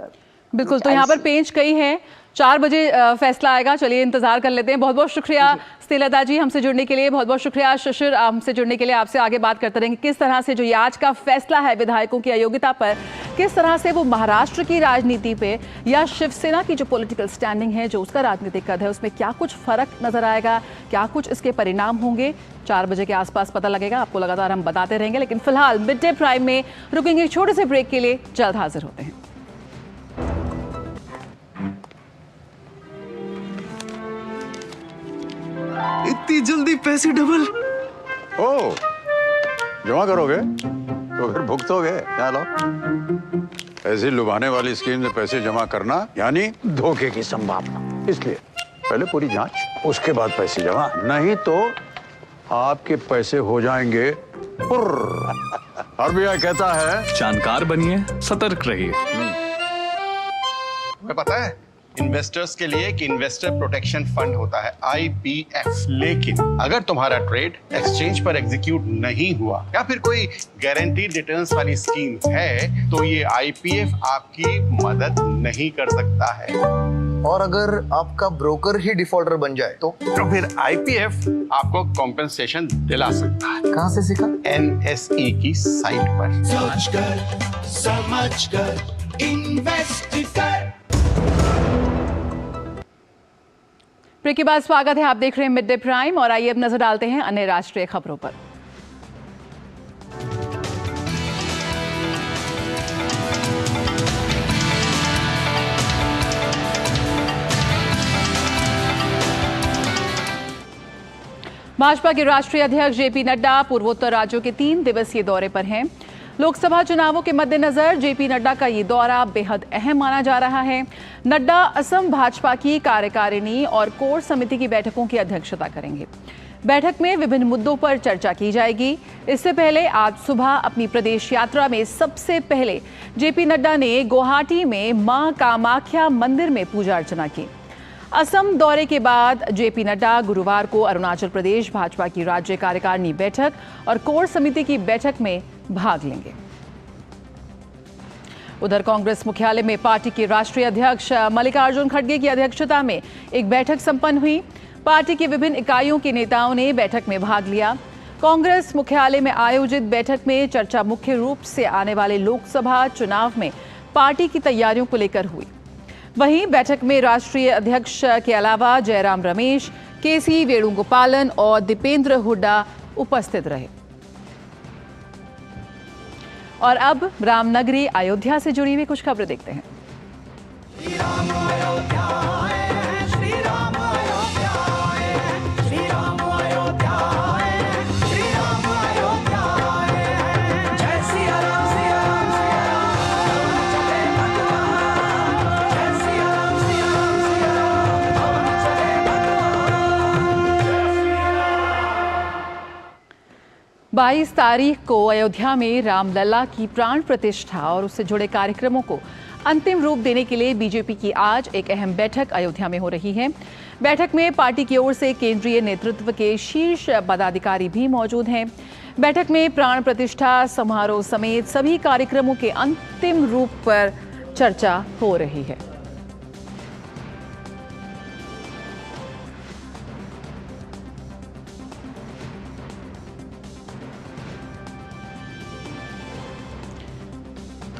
बिल्कुल, तो यहाँ पर पेंच कई है, 4 बजे फैसला आएगा, चलिए इंतजार कर लेते हैं। बहुत बहुत शुक्रिया स्नेहलता जी हमसे जुड़ने के लिए, बहुत बहुत शुक्रिया शिशिर हमसे जुड़ने के लिए। आपसे आगे बात करते रहेंगे किस तरह से जो ये आज का फैसला है विधायकों की अयोग्यता पर, किस तरह से वो महाराष्ट्र की राजनीति पे या शिवसेना की जो पॉलिटिकल स्टैंडिंग है, जो उसका राजनीतिक कद है, उसमें क्या कुछ फर्क नजर आएगा, क्या कुछ इसके परिणाम होंगे, 4 बजे के आसपास पता लगेगा। आपको लगातार हम बताते रहेंगे, लेकिन फिलहाल मिड डे प्राइम में रुकेंगे छोटे से ब्रेक के लिए, जल्द हाजिर होते हैं। इतनी जल्दी पैसे डबल? ओ, जमा करोगे तो फिर भुगतोगे। क्या लो, ऐसी लुभाने वाली स्कीम में पैसे जमा करना यानी धोखे की संभावना, इसलिए पहले पूरी जांच, उसके बाद पैसे जमा, नहीं तो आपके पैसे हो जाएंगे आरबीआई कहता है जानकार बनिए, सतर्क रहिए। तुम्हें पता है इन्वेस्टर्स के लिए एक इन्वेस्टर प्रोटेक्शन फंड होता है IPF, लेकिन अगर तुम्हारा ट्रेड एक्सचेंज पर एग्जीक्यूट नहीं हुआ या फिर कोई गारंटीड रिटर्न्स वाली स्कीम है तो ये IPF आपकी मदद नहीं कर सकता है। और अगर आपका ब्रोकर ही डिफॉल्टर बन जाए तो फिर IPF आपको कॉम्पेंसेशन दिला सकता है। कहाँ से सीखा? NSE की साइट पर। सोच कर, समझ कर, इन्वेस्ट कर। ब्रेक के बाद स्वागत है, आप देख रहे हैं मिड डे प्राइम और आइए अब नजर डालते हैं अन्य राष्ट्रीय खबरों पर। भाजपा के राष्ट्रीय अध्यक्ष जेपी नड्डा पूर्वोत्तर राज्यों के 3 दिवसीय दौरे पर हैं। लोकसभा चुनावों के मद्देनजर जेपी नड्डा का ये दौरा बेहद अहम माना जा रहा है। नड्डा असम भाजपा की कार्यकारिणी और कोर समिति की बैठकों की अध्यक्षता करेंगे। बैठक में विभिन्न मुद्दों पर चर्चा की जाएगी। इससे पहले आज सुबह अपनी प्रदेश यात्रा में सबसे पहले जेपी नड्डा ने गुवाहाटी में मां कामाख्या मंदिर में पूजा अर्चना की। असम दौरे के बाद जेपी नड्डा गुरुवार को अरुणाचल प्रदेश भाजपा की राज्य कार्यकारिणी बैठक और कोर समिति की बैठक में भाग लेंगे। उधर कांग्रेस मुख्यालय में पार्टी के राष्ट्रीय अध्यक्ष मल्लिकार्जुन खड़गे की अध्यक्षता में एक बैठक संपन्न हुई। पार्टी की विभिन्न इकाइयों के नेताओं ने बैठक में भाग लिया। कांग्रेस मुख्यालय में आयोजित बैठक में चर्चा मुख्य रूप से आने वाले लोकसभा चुनाव में पार्टी की तैयारियों को लेकर हुई। वहीं बैठक में राष्ट्रीय अध्यक्ष के अलावा जयराम रमेश, केसी वेणुगोपालन और दीपेंद्र हुड्डा उपस्थित रहे। और अब रामनगरी अयोध्या से जुड़ी हुई कुछ खबरें देखते हैं। बाईस तारीख को अयोध्या में रामलला की प्राण प्रतिष्ठा और उससे जुड़े कार्यक्रमों को अंतिम रूप देने के लिए बीजेपी की आज एक अहम बैठक अयोध्या में हो रही है। बैठक में पार्टी की ओर से केंद्रीय नेतृत्व के शीर्ष पदाधिकारी भी मौजूद हैं। बैठक में प्राण प्रतिष्ठा समारोह समेत सभी कार्यक्रमों के अंतिम रूप पर चर्चा हो रही है।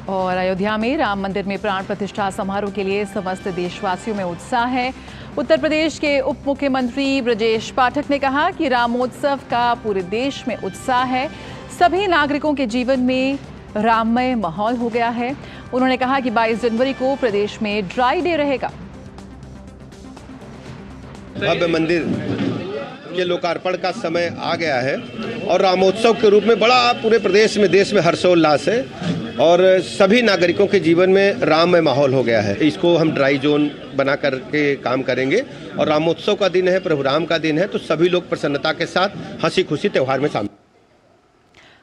और अयोध्या में राम मंदिर में प्राण प्रतिष्ठा समारोह के लिए समस्त देशवासियों में उत्साह है। उत्तर प्रदेश के उप मुख्यमंत्री ब्रजेश पाठक ने कहा कि रामोत्सव का पूरे देश में उत्साह है। सभी नागरिकों के जीवन में राममय माहौल हो गया है। उन्होंने कहा कि 22 जनवरी को प्रदेश में ड्राई डे रहेगा। भव्य मंदिर के लोकार्पण का समय आ गया है और रामोत्सव के रूप में बड़ा पूरे प्रदेश में, देश में हर्षोल्लास है और सभी नागरिकों के जीवन में राममय माहौल हो गया है। इसको हम ड्राई जोन बना करके काम करेंगे और रामोत्सव का दिन है, प्रभु राम का दिन है, तो सभी लोग प्रसन्नता के साथ हंसी खुशी त्योहार में शामिल।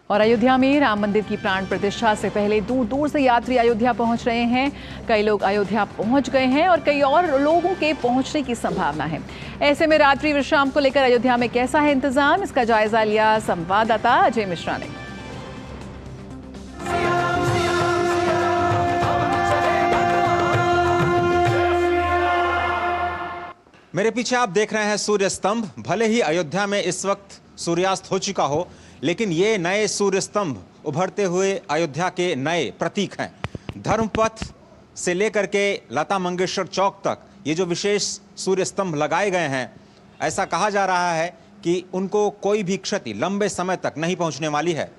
और अयोध्या में राम मंदिर की प्राण प्रतिष्ठा से पहले दूर दूर से यात्री अयोध्या पहुंच रहे हैं। कई लोग अयोध्या पहुंच गए हैं और कई और लोगों के पहुंचने की संभावना है। ऐसे में रात्रि विश्राम को लेकर अयोध्या में कैसा है इंतजाम, इसका जायजा लिया संवाददाता अजय मिश्रा ने। मेरे पीछे आप देख रहे हैं सूर्य स्तंभ। भले ही अयोध्या में इस वक्त सूर्यास्त हो चुका हो, लेकिन ये नए सूर्य स्तंभ उभरते हुए अयोध्या के नए प्रतीक हैं। धर्मपथ से लेकर के लता मंगेशकर चौक तक ये जो विशेष सूर्य स्तंभ लगाए गए हैं, ऐसा कहा जा रहा है कि उनको कोई भी क्षति लंबे समय तक नहीं पहुंचने वाली है।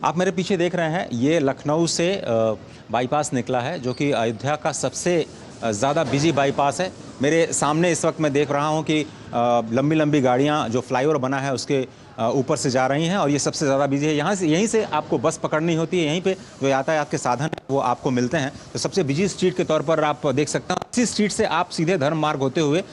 आप मेरे पीछे देख रहे हैं, ये लखनऊ से बाईपास निकला है, जो कि अयोध्या का सबसे ज़्यादा बिजी बाईपास है। मेरे सामने इस वक्त मैं देख रहा हूं कि लंबी लंबी गाड़ियां जो फ्लाईओवर बना है उसके ऊपर से जा रही हैं और ये सबसे ज़्यादा बिजी है। यहीं से आपको बस पकड़नी होती है, यहीं पे जो यातायात के साधन वो आपको मिलते हैं। तो सबसे बिजी स्ट्रीट के तौर पर आप देख सकते हैं। इसी स्ट्रीट से आप सीधे धर्म मार्ग होते हुए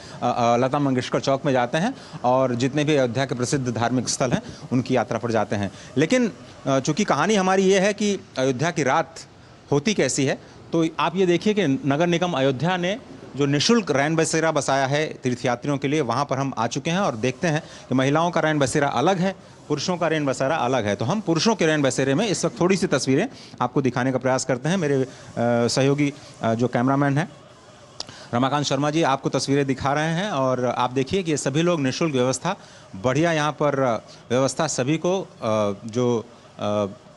लता मंगेशकर चौक में जाते हैं और जितने भी अयोध्या के प्रसिद्ध धार्मिक स्थल हैं उनकी यात्रा पर जाते हैं। लेकिन चूँकि कहानी हमारी ये है कि अयोध्या की रात होती कैसी है, तो आप ये देखिए कि नगर निगम अयोध्या ने जो निःशुल्क रैन बसेरा बसाया है तीर्थयात्रियों के लिए, वहाँ पर हम आ चुके हैं और देखते हैं कि महिलाओं का रैन बसेरा अलग है, पुरुषों का रैन बसेरा अलग है। तो हम पुरुषों के रैन बसेरे में इस वक्त थोड़ी सी तस्वीरें आपको दिखाने का प्रयास करते हैं। मेरे सहयोगी जो कैमरामैन हैं रमाकांत शर्मा जी आपको तस्वीरें दिखा रहे हैं और आप देखिए कि ये सभी लोग निःशुल्क व्यवस्था, बढ़िया यहाँ पर व्यवस्था, सभी को जो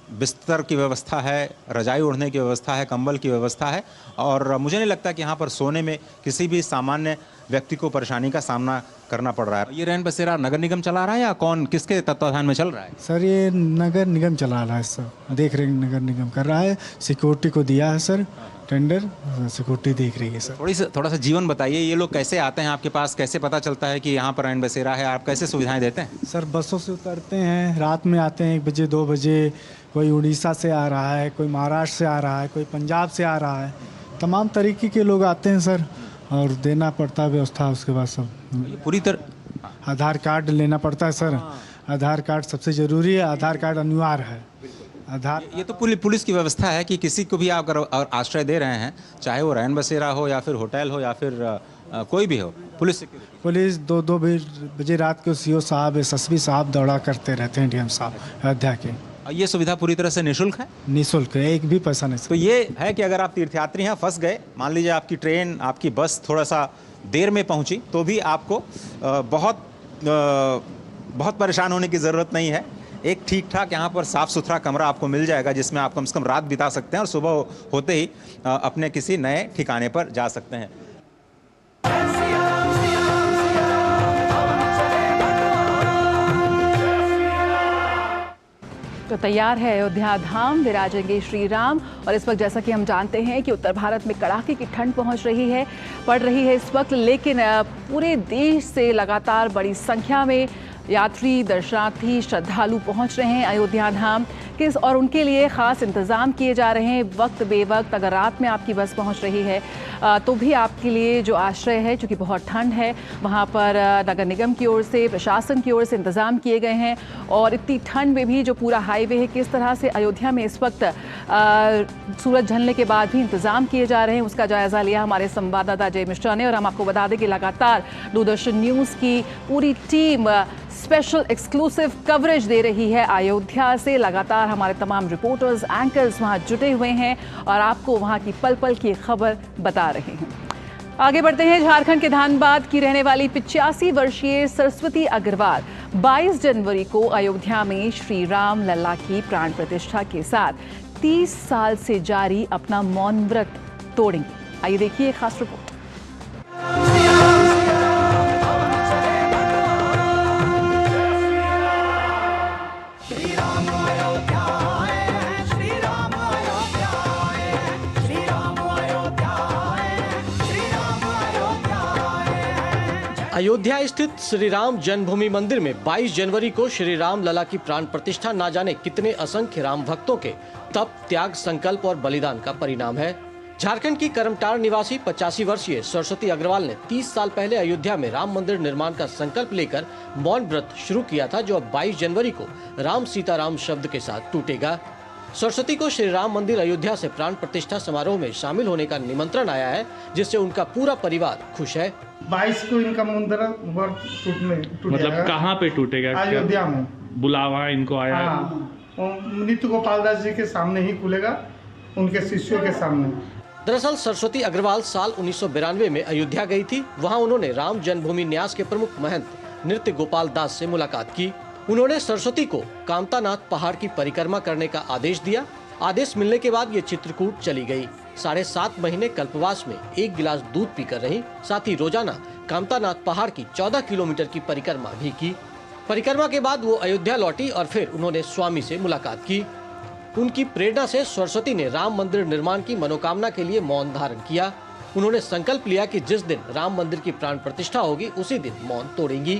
बिस्तर की व्यवस्था है, रजाई ओढ़ने की व्यवस्था है, कंबल की व्यवस्था है और मुझे नहीं लगता कि यहाँ पर सोने में किसी भी सामान्य व्यक्ति को परेशानी का सामना करना पड़ रहा है। ये रैन बसेरा नगर निगम चला रहा है या कौन, किसके तत्वाधान में चल रहा है? सर ये नगर निगम चला रहा है, सर देख रेख नगर निगम कर रहा है। सिक्योरिटी को दिया है सर टेंडर, सिक्योरिटी देख रही है सर। थोड़ा सा जीवन बताइए, ये लोग कैसे आते हैं आपके पास, कैसे पता चलता है कि यहाँ पर रैन बसेरा है, आप कैसे सुविधाएं देते हैं? सर बसों से उतरते हैं, रात में आते हैं 1 बजे 2 बजे, कोई उड़ीसा से आ रहा है, कोई महाराष्ट्र से आ रहा है, कोई पंजाब से आ रहा है, तमाम तरीके के लोग आते हैं सर, और देना पड़ता है व्यवस्था। उसके बाद सब पूरी तरह आधार कार्ड लेना पड़ता है सर, आधार कार्ड सबसे ज़रूरी है, आधार कार्ड अनिवार्य है। आधार ये तो पुलिस की व्यवस्था है कि किसी को भी आप अगर आश्रय दे रहे हैं, चाहे वो रैन बसेरा हो या फिर होटल हो या फिर कोई भी हो, पुलिस 2-2 बजे रात को सीओ साहब एसएसपी साहब दौड़ा करते रहते हैं, डीएम साहब अयोध्या के। ये सुविधा पूरी तरह से निःशुल्क है? निःशुल्क है, एक भी पैसा नहीं। तो ये है कि अगर आप तीर्थयात्री हैं, फंस गए, मान लीजिए आपकी ट्रेन आपकी बस थोड़ा सा देर में पहुंची, तो भी आपको बहुत परेशान होने की ज़रूरत नहीं है। एक ठीक ठाक यहाँ पर साफ़ सुथरा कमरा आपको मिल जाएगा जिसमें आप कम से कम रात बिता सकते हैं और सुबह होते ही अपने किसी नए ठिकाने पर जा सकते हैं। तो तैयार है अयोध्या धाम, विराजेंगे श्री राम। और इस वक्त जैसा कि हम जानते हैं कि उत्तर भारत में कड़ाके की ठंड पड़ रही है इस वक्त, लेकिन पूरे देश से लगातार बड़ी संख्या में यात्री, दर्शनार्थी, श्रद्धालु पहुंच रहे हैं अयोध्या धाम और उनके लिए ख़ास इंतज़ाम किए जा रहे हैं। वक्त बेवक्त अगर रात में आपकी बस पहुंच रही है तो भी आपके लिए जो आश्रय है, चूँकि बहुत ठंड है, वहां पर नगर निगम की ओर से, प्रशासन की ओर से इंतज़ाम किए गए हैं। और इतनी ठंड में भी जो पूरा हाईवे है, किस तरह से अयोध्या में इस वक्त सूरज ढलने के बाद भी इंतज़ाम किए जा रहे हैं, उसका जायज़ा लिया हमारे संवाददाता अजय मिश्रा ने। और हम आपको बता दें कि लगातार दूरदर्शन न्यूज़ की पूरी टीम स्पेशल एक्सक्लूसिव कवरेज दे रही है अयोध्या से। लगातार हमारे तमाम रिपोर्टर्स, एंकर्स वहां जुटे हुए हैं और आपको वहां की पल पल की खबर बता रहे हैं। आगे बढ़ते हैं। झारखंड के धानबाद की रहने वाली 85 वर्षीय सरस्वती अग्रवाल 22 जनवरी को अयोध्या में श्री राम लल्ला की प्राण प्रतिष्ठा के साथ 30 साल से जारी अपना मौन व्रत तोड़ेंगे। आइए देखिए खास रिपोर्ट। अयोध्या स्थित श्री राम जन्मभूमि मंदिर में 22 जनवरी को श्री राम लला की प्राण प्रतिष्ठा ना जाने कितने असंख्य राम भक्तों के तप, त्याग, संकल्प और बलिदान का परिणाम है। झारखंड की करमटार निवासी 85 वर्षीय सरस्वती अग्रवाल ने 30 साल पहले अयोध्या में राम मंदिर निर्माण का संकल्प लेकर मौन व्रत शुरू किया था, जो अब 22 जनवरी को राम सीताराम शब्द के साथ टूटेगा। सरस्वती को श्री राम मंदिर अयोध्या से प्राण प्रतिष्ठा समारोह में शामिल होने का निमंत्रण आया है, जिससे उनका पूरा परिवार खुश है। 22 को इनका मंदिर मतलब कहाँ पे टूटेगा? अयोध्या में बुलावा इनको आया? नित्य गोपाल दास जी के सामने ही खुलेगा, उनके शिष्यों के सामने। दरअसल सरस्वती अग्रवाल साल 1992 में अयोध्या गई थी। वहां उन्होंने राम जन्मभूमि न्यास के प्रमुख महंत नृत्य गोपाल दास से मुलाकात की। उन्होंने सरस्वती को कामतानाथ पहाड़ की परिक्रमा करने का आदेश दिया। आदेश मिलने के बाद ये चित्रकूट चली गई। 7.5 महीने कल्पवास में 1 गिलास दूध पीकर रही। साथ ही रोजाना कामतानाथ पहाड़ की 14 किलोमीटर की परिक्रमा भी की। परिक्रमा के बाद वो अयोध्या लौटी और फिर उन्होंने स्वामी से मुलाकात की। उनकी प्रेरणा से सरस्वती ने राम मंदिर निर्माण की मनोकामना के लिए मौन धारण किया। उन्होंने संकल्प लिया कि जिस दिन राम मंदिर की प्राण प्रतिष्ठा होगी उसी दिन मौन तोड़ेंगी।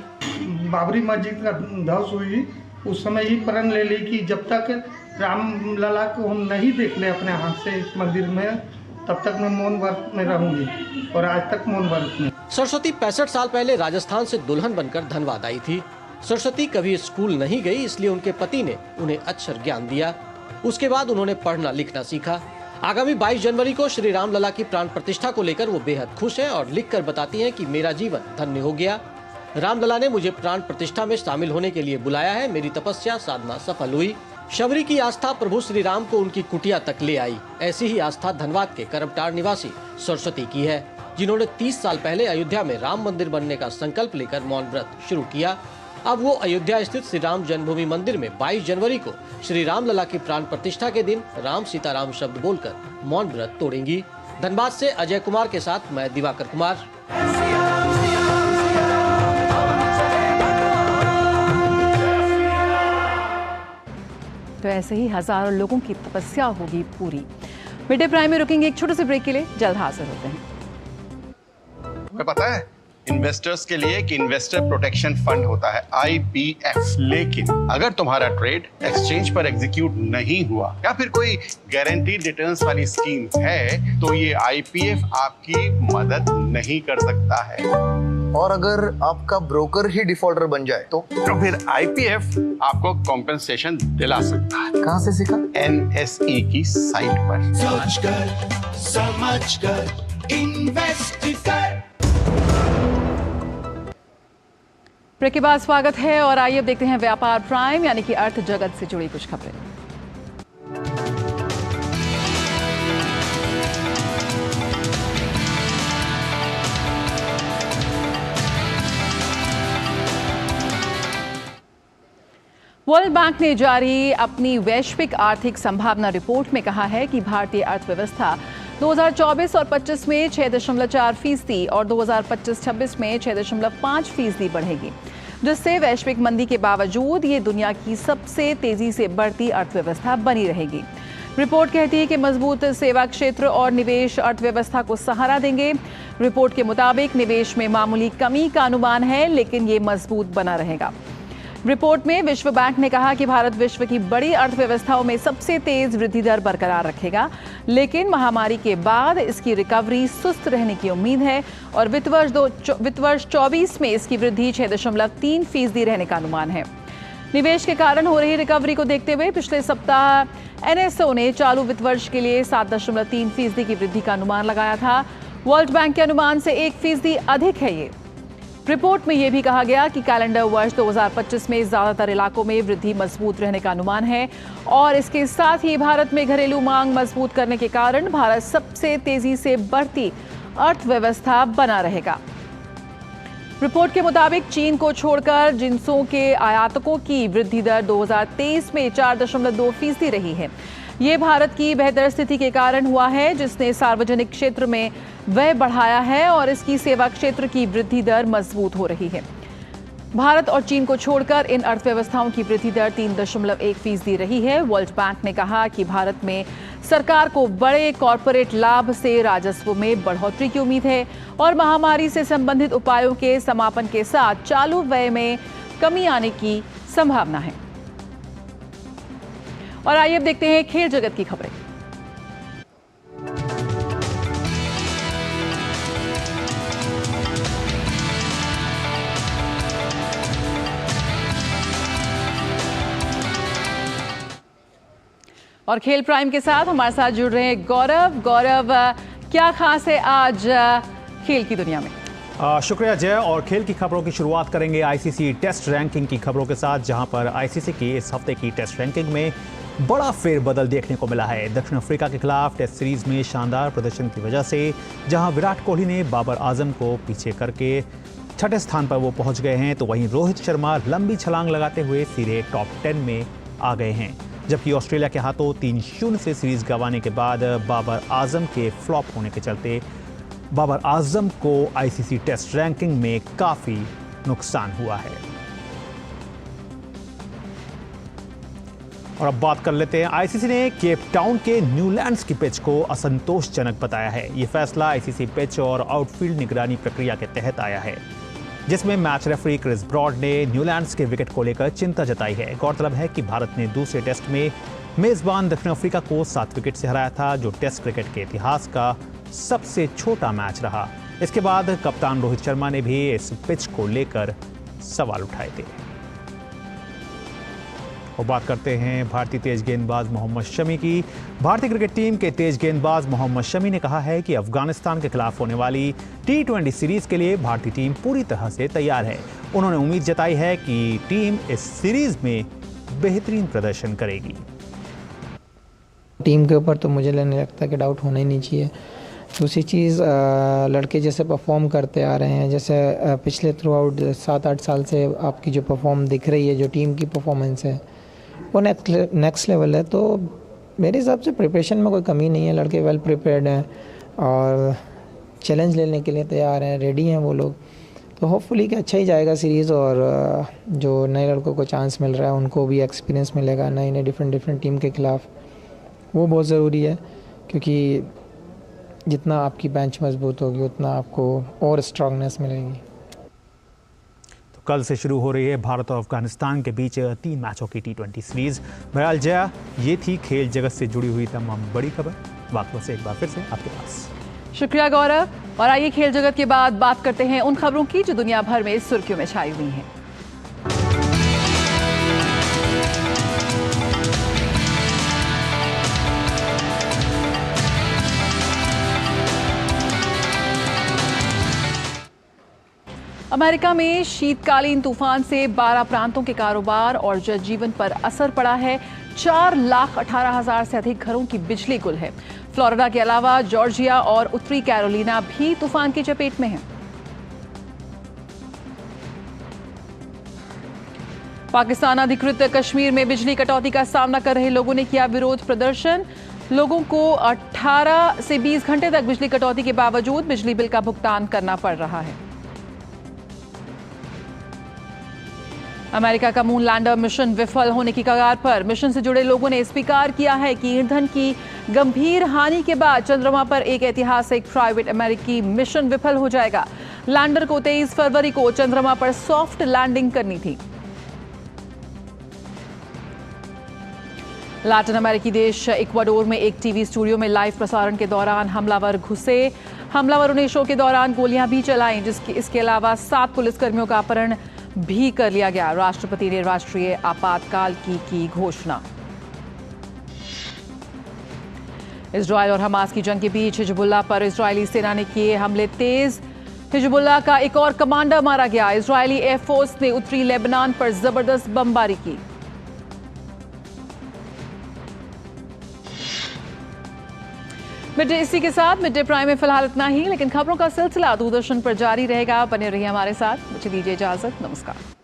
बाबरी मस्जिद का ध्वंस हुई, उस समय ही प्रण ले ली कि जब तक राम लला को हम नहीं देख ले अपने हाथ से इस मंदिर में, तब तक मैं मौन व्रत में रहूंगी। और आज तक मौन व्रत में। सरस्वती 65 साल पहले राजस्थान से दुल्हन बनकर धनबाद आई थी। सरस्वती कभी स्कूल नहीं गई, इसलिए उनके पति ने उन्हें अक्षर ज्ञान दिया। उसके बाद उन्होंने पढ़ना लिखना सीखा। आगामी 22 जनवरी को श्री राम लला की प्राण प्रतिष्ठा को लेकर वो बेहद खुश हैं और लिखकर बताती हैं कि मेरा जीवन धन्य हो गया। राम लला ने मुझे प्राण प्रतिष्ठा में शामिल होने के लिए बुलाया है। मेरी तपस्या साधना सफल हुई। शबरी की आस्था प्रभु श्री राम को उनकी कुटिया तक ले आई। ऐसी ही आस्था धनबाद के करमटार निवासी सरस्वती की है, जिन्होंने 30 साल पहले अयोध्या में राम मंदिर बनने का संकल्प लेकर मौन व्रत शुरू किया। अब वो अयोध्या स्थित श्री राम जन्मभूमि मंदिर में 22 जनवरी को श्री राम लला की प्राण प्रतिष्ठा के दिन राम सीताराम शब्द बोलकर मौन व्रत तोड़ेंगी। धनबाद से अजय कुमार के साथ मैं दिवाकर कुमार। तो ऐसे ही हजारों लोगों की तपस्या होगी पूरी। मिड डे प्राइम में रुकेंगे एक छोटे से ब्रेक के लिए, जल्द हाजिर होते हैं। तुम्हें पता है इन्वेस्टर्स के लिए एक इन्वेस्टर प्रोटेक्शन फंड होता है IPF, लेकिन अगर तुम्हारा ट्रेड एक्सचेंज पर एग्जीक्यूट नहीं हुआ या फिर कोई गारंटीड रिटर्न्स वाली स्कीम है तो ये IPF आपकी मदद नहीं कर सकता है। और अगर आपका ब्रोकर ही डिफॉल्टर बन जाए तो फिर IPF आपको कॉम्पेंसेशन दिला सकता है। कहाँ से सीखा? NSE की साइट पर। सोच कर समझ कर इन्वेस्ट कर। ब्रेक के बाद स्वागत है और आइए अब देखते हैं व्यापार प्राइम यानी कि अर्थ जगत से जुड़ी कुछ खबरें। वर्ल्ड बैंक ने जारी अपनी वैश्विक आर्थिक संभावना रिपोर्ट में कहा है कि भारतीय अर्थव्यवस्था 2024 और 25 में 6.4% और 2025-26 में 6.5% बढ़ेगी, जिससे वैश्विक मंदी के बावजूद ये दुनिया की सबसे तेजी से बढ़ती अर्थव्यवस्था बनी रहेगी। रिपोर्ट कहती है कि मजबूत सेवा क्षेत्र और निवेश अर्थव्यवस्था को सहारा देंगे। रिपोर्ट के मुताबिक निवेश में मामूली कमी का अनुमान है, लेकिन ये मजबूत बना रहेगा। रिपोर्ट में विश्व बैंक ने कहा कि भारत विश्व की बड़ी अर्थव्यवस्थाओं में सबसे तेज वृद्धि दर बरकरार रखेगा, लेकिन महामारी के बाद इसकी रिकवरी सुस्त रहने की उम्मीद है और वित्त वर्ष 24 में इसकी वृद्धि 6.3% रहने का अनुमान है। निवेश के कारण हो रही रिकवरी को देखते हुए पिछले सप्ताह NSO ने चालू वित्त वर्ष के लिए 7.3% की वृद्धि का अनुमान लगाया था। वर्ल्ड बैंक के अनुमान से 1% अधिक है ये। रिपोर्ट में यह भी कहा गया कि कैलेंडर वर्ष 2025 में ज्यादातर इलाकों में वृद्धि मजबूत रहने का अनुमान है और इसके साथ ही भारत में घरेलू मांग मजबूत करने के कारण भारत सबसे तेजी से बढ़ती अर्थव्यवस्था बना रहेगा। रिपोर्ट के मुताबिक चीन को छोड़कर जिंसों के आयातकों की वृद्धि दर 2023 में 4.2% रही है। ये भारत की बेहतर स्थिति के कारण हुआ है, जिसने सार्वजनिक क्षेत्र में व्यय बढ़ाया है और इसकी सेवा क्षेत्र की वृद्धि दर मजबूत हो रही है। भारत और चीन को छोड़कर इन अर्थव्यवस्थाओं की वृद्धि दर 3.1% रही है। वर्ल्ड बैंक ने कहा कि भारत में सरकार को बड़े कॉरपोरेट लाभ से राजस्व में बढ़ोतरी की उम्मीद है और महामारी से संबंधित उपायों के समापन के साथ चालू व्यय में कमी आने की संभावना है। और आइए अब देखते हैं खेल जगत की खबरें। और खेल प्राइम के साथ हमारे साथ जुड़ रहे हैं गौरव। गौरव, क्या खास है आज खेल की दुनिया में? शुक्रिया जय। और खेल की खबरों की शुरुआत करेंगे ICC टेस्ट रैंकिंग की खबरों के साथ, जहां पर ICC की इस हफ्ते की टेस्ट रैंकिंग में बड़ा फेरबदल देखने को मिला है। दक्षिण अफ्रीका के खिलाफ टेस्ट सीरीज में शानदार प्रदर्शन की वजह से जहां विराट कोहली ने बाबर आजम को पीछे करके 6ठे स्थान पर वो पहुंच गए हैं, तो वहीं रोहित शर्मा लंबी छलांग लगाते हुए सीधे टॉप 10 में आ गए हैं। जबकि ऑस्ट्रेलिया के हाथों 3-0 से सीरीज गंवाने के बाद बाबर आजम के फ्लॉप होने के चलते बाबर आजम को ICC टेस्ट रैंकिंग में काफी नुकसान हुआ है। और अब बात कर लेते हैं, ICC ने केप टाउन के न्यूलैंड्स की पिच को असंतोषजनक बताया है। ये फैसला ICC पिच और आउटफील्ड निगरानी प्रक्रिया के तहत आया है, जिसमें मैच रेफरी क्रिस ब्रॉड ने न्यूलैंड्स के विकेट को लेकर चिंता जताई है। गौरतलब है कि भारत ने दूसरे टेस्ट में मेजबान दक्षिण अफ्रीका को 7 विकेट से हराया था, जो टेस्ट क्रिकेट के इतिहास का सबसे छोटा मैच रहा। इसके बाद कप्तान रोहित शर्मा ने भी इस पिच को लेकर सवाल उठाए थे। और बात करते हैं भारतीय तेज गेंदबाज मोहम्मद शमी की। भारतीय क्रिकेट टीम के तेज गेंदबाज मोहम्मद शमी ने कहा है कि अफगानिस्तान के खिलाफ होने वाली T20 सीरीज के लिए भारतीय टीम पूरी तरह से तैयार है। उन्होंने उम्मीद जताई है कि टीम इस सीरीज में बेहतरीन प्रदर्शन करेगी। टीम के ऊपर तो मुझे नहीं लगता कि डाउट होना ही नहीं चाहिए। दूसरी चीज़, लड़के जैसे परफॉर्म करते आ रहे हैं, जैसे पिछले थ्रू आउट 7-8 साल से आपकी जो परफॉर्म दिख रही है, जो टीम की परफॉर्मेंस है वो नेक्स्ट लेवल है। तो मेरे हिसाब से प्रिपरेशन में कोई कमी नहीं है। लड़के वेल प्रिपेयर्ड हैं और चैलेंज लेने के लिए तैयार हैं, रेडी हैं वो लोग। तो होपफुली कि अच्छा ही जाएगा सीरीज़, और जो नए लड़कों को चांस मिल रहा है उनको भी एक्सपीरियंस मिलेगा नए नए डिफरेंट टीम के ख़िलाफ़। वो बहुत ज़रूरी है, क्योंकि जितना आपकी बेंच मजबूत होगी उतना आपको और स्ट्रांगनेस मिलेगी। तो कल से शुरू हो रही है भारत और अफगानिस्तान के बीच 3 मैचों की T20 सीरीज़। बहरहाल जया, ये थी खेल जगत से जुड़ी हुई तमाम बड़ी खबर। वाकवा से एक बार फिर से आपके पास। शुक्रिया गौरव। और आइए खेल जगत के बाद बात करते हैं उन खबरों की जो दुनिया भर में सुर्खियों में छाई हुई हैं। अमेरिका में शीतकालीन तूफान से 12 प्रांतों के कारोबार और जनजीवन पर असर पड़ा है। 4,18,000 से अधिक घरों की बिजली गुल है। फ्लोरिडा के अलावा जॉर्जिया और उत्तरी कैरोलिना भी तूफान की चपेट में है। पाकिस्तान अधिकृत कश्मीर में बिजली कटौती का सामना कर रहे लोगों ने किया विरोध प्रदर्शन। लोगों को 18 से 20 घंटे तक बिजली कटौती के बावजूद बिजली बिल का भुगतान करना पड़ रहा है। अमेरिका का मून लैंडर मिशन विफल होने की कगार पर। मिशन से जुड़े लोगों ने स्वीकार किया है कि ईंधन की गंभीर हानि के बाद चंद्रमा पर एक ऐतिहासिक प्राइवेट अमेरिकी मिशन विफल हो जाएगा। लैंडर को 23 फरवरी को चंद्रमा पर सॉफ्ट लैंडिंग करनी थी। लैटिन अमेरिकी देश इक्वाडोर में एक टीवी स्टूडियो में लाइव प्रसारण के दौरान हमलावर घुसे। हमलावरों ने शो के दौरान गोलियां भी चलाईं, इसके अलावा 7 पुलिसकर्मियों का अपहरण भी कर लिया गया। राष्ट्रपति ने राष्ट्रीय आपातकाल की घोषणा। इजरायल और हमास की जंग के बीच हिजबुल्लाह पर इजरायली सेना ने किए हमले तेज। हिजबुल्लाह का एक और कमांडर मारा गया। इजरायली एयरफोर्स ने उत्तरी लेबनान पर जबरदस्त बमबारी की। इसी के साथ मिड डे प्राइम में फिलहाल इतना ही, लेकिन खबरों का सिलसिला दूरदर्शन पर जारी रहेगा। बने रहिए हमारे साथ। मुझे दीजिए इजाजत। नमस्कार।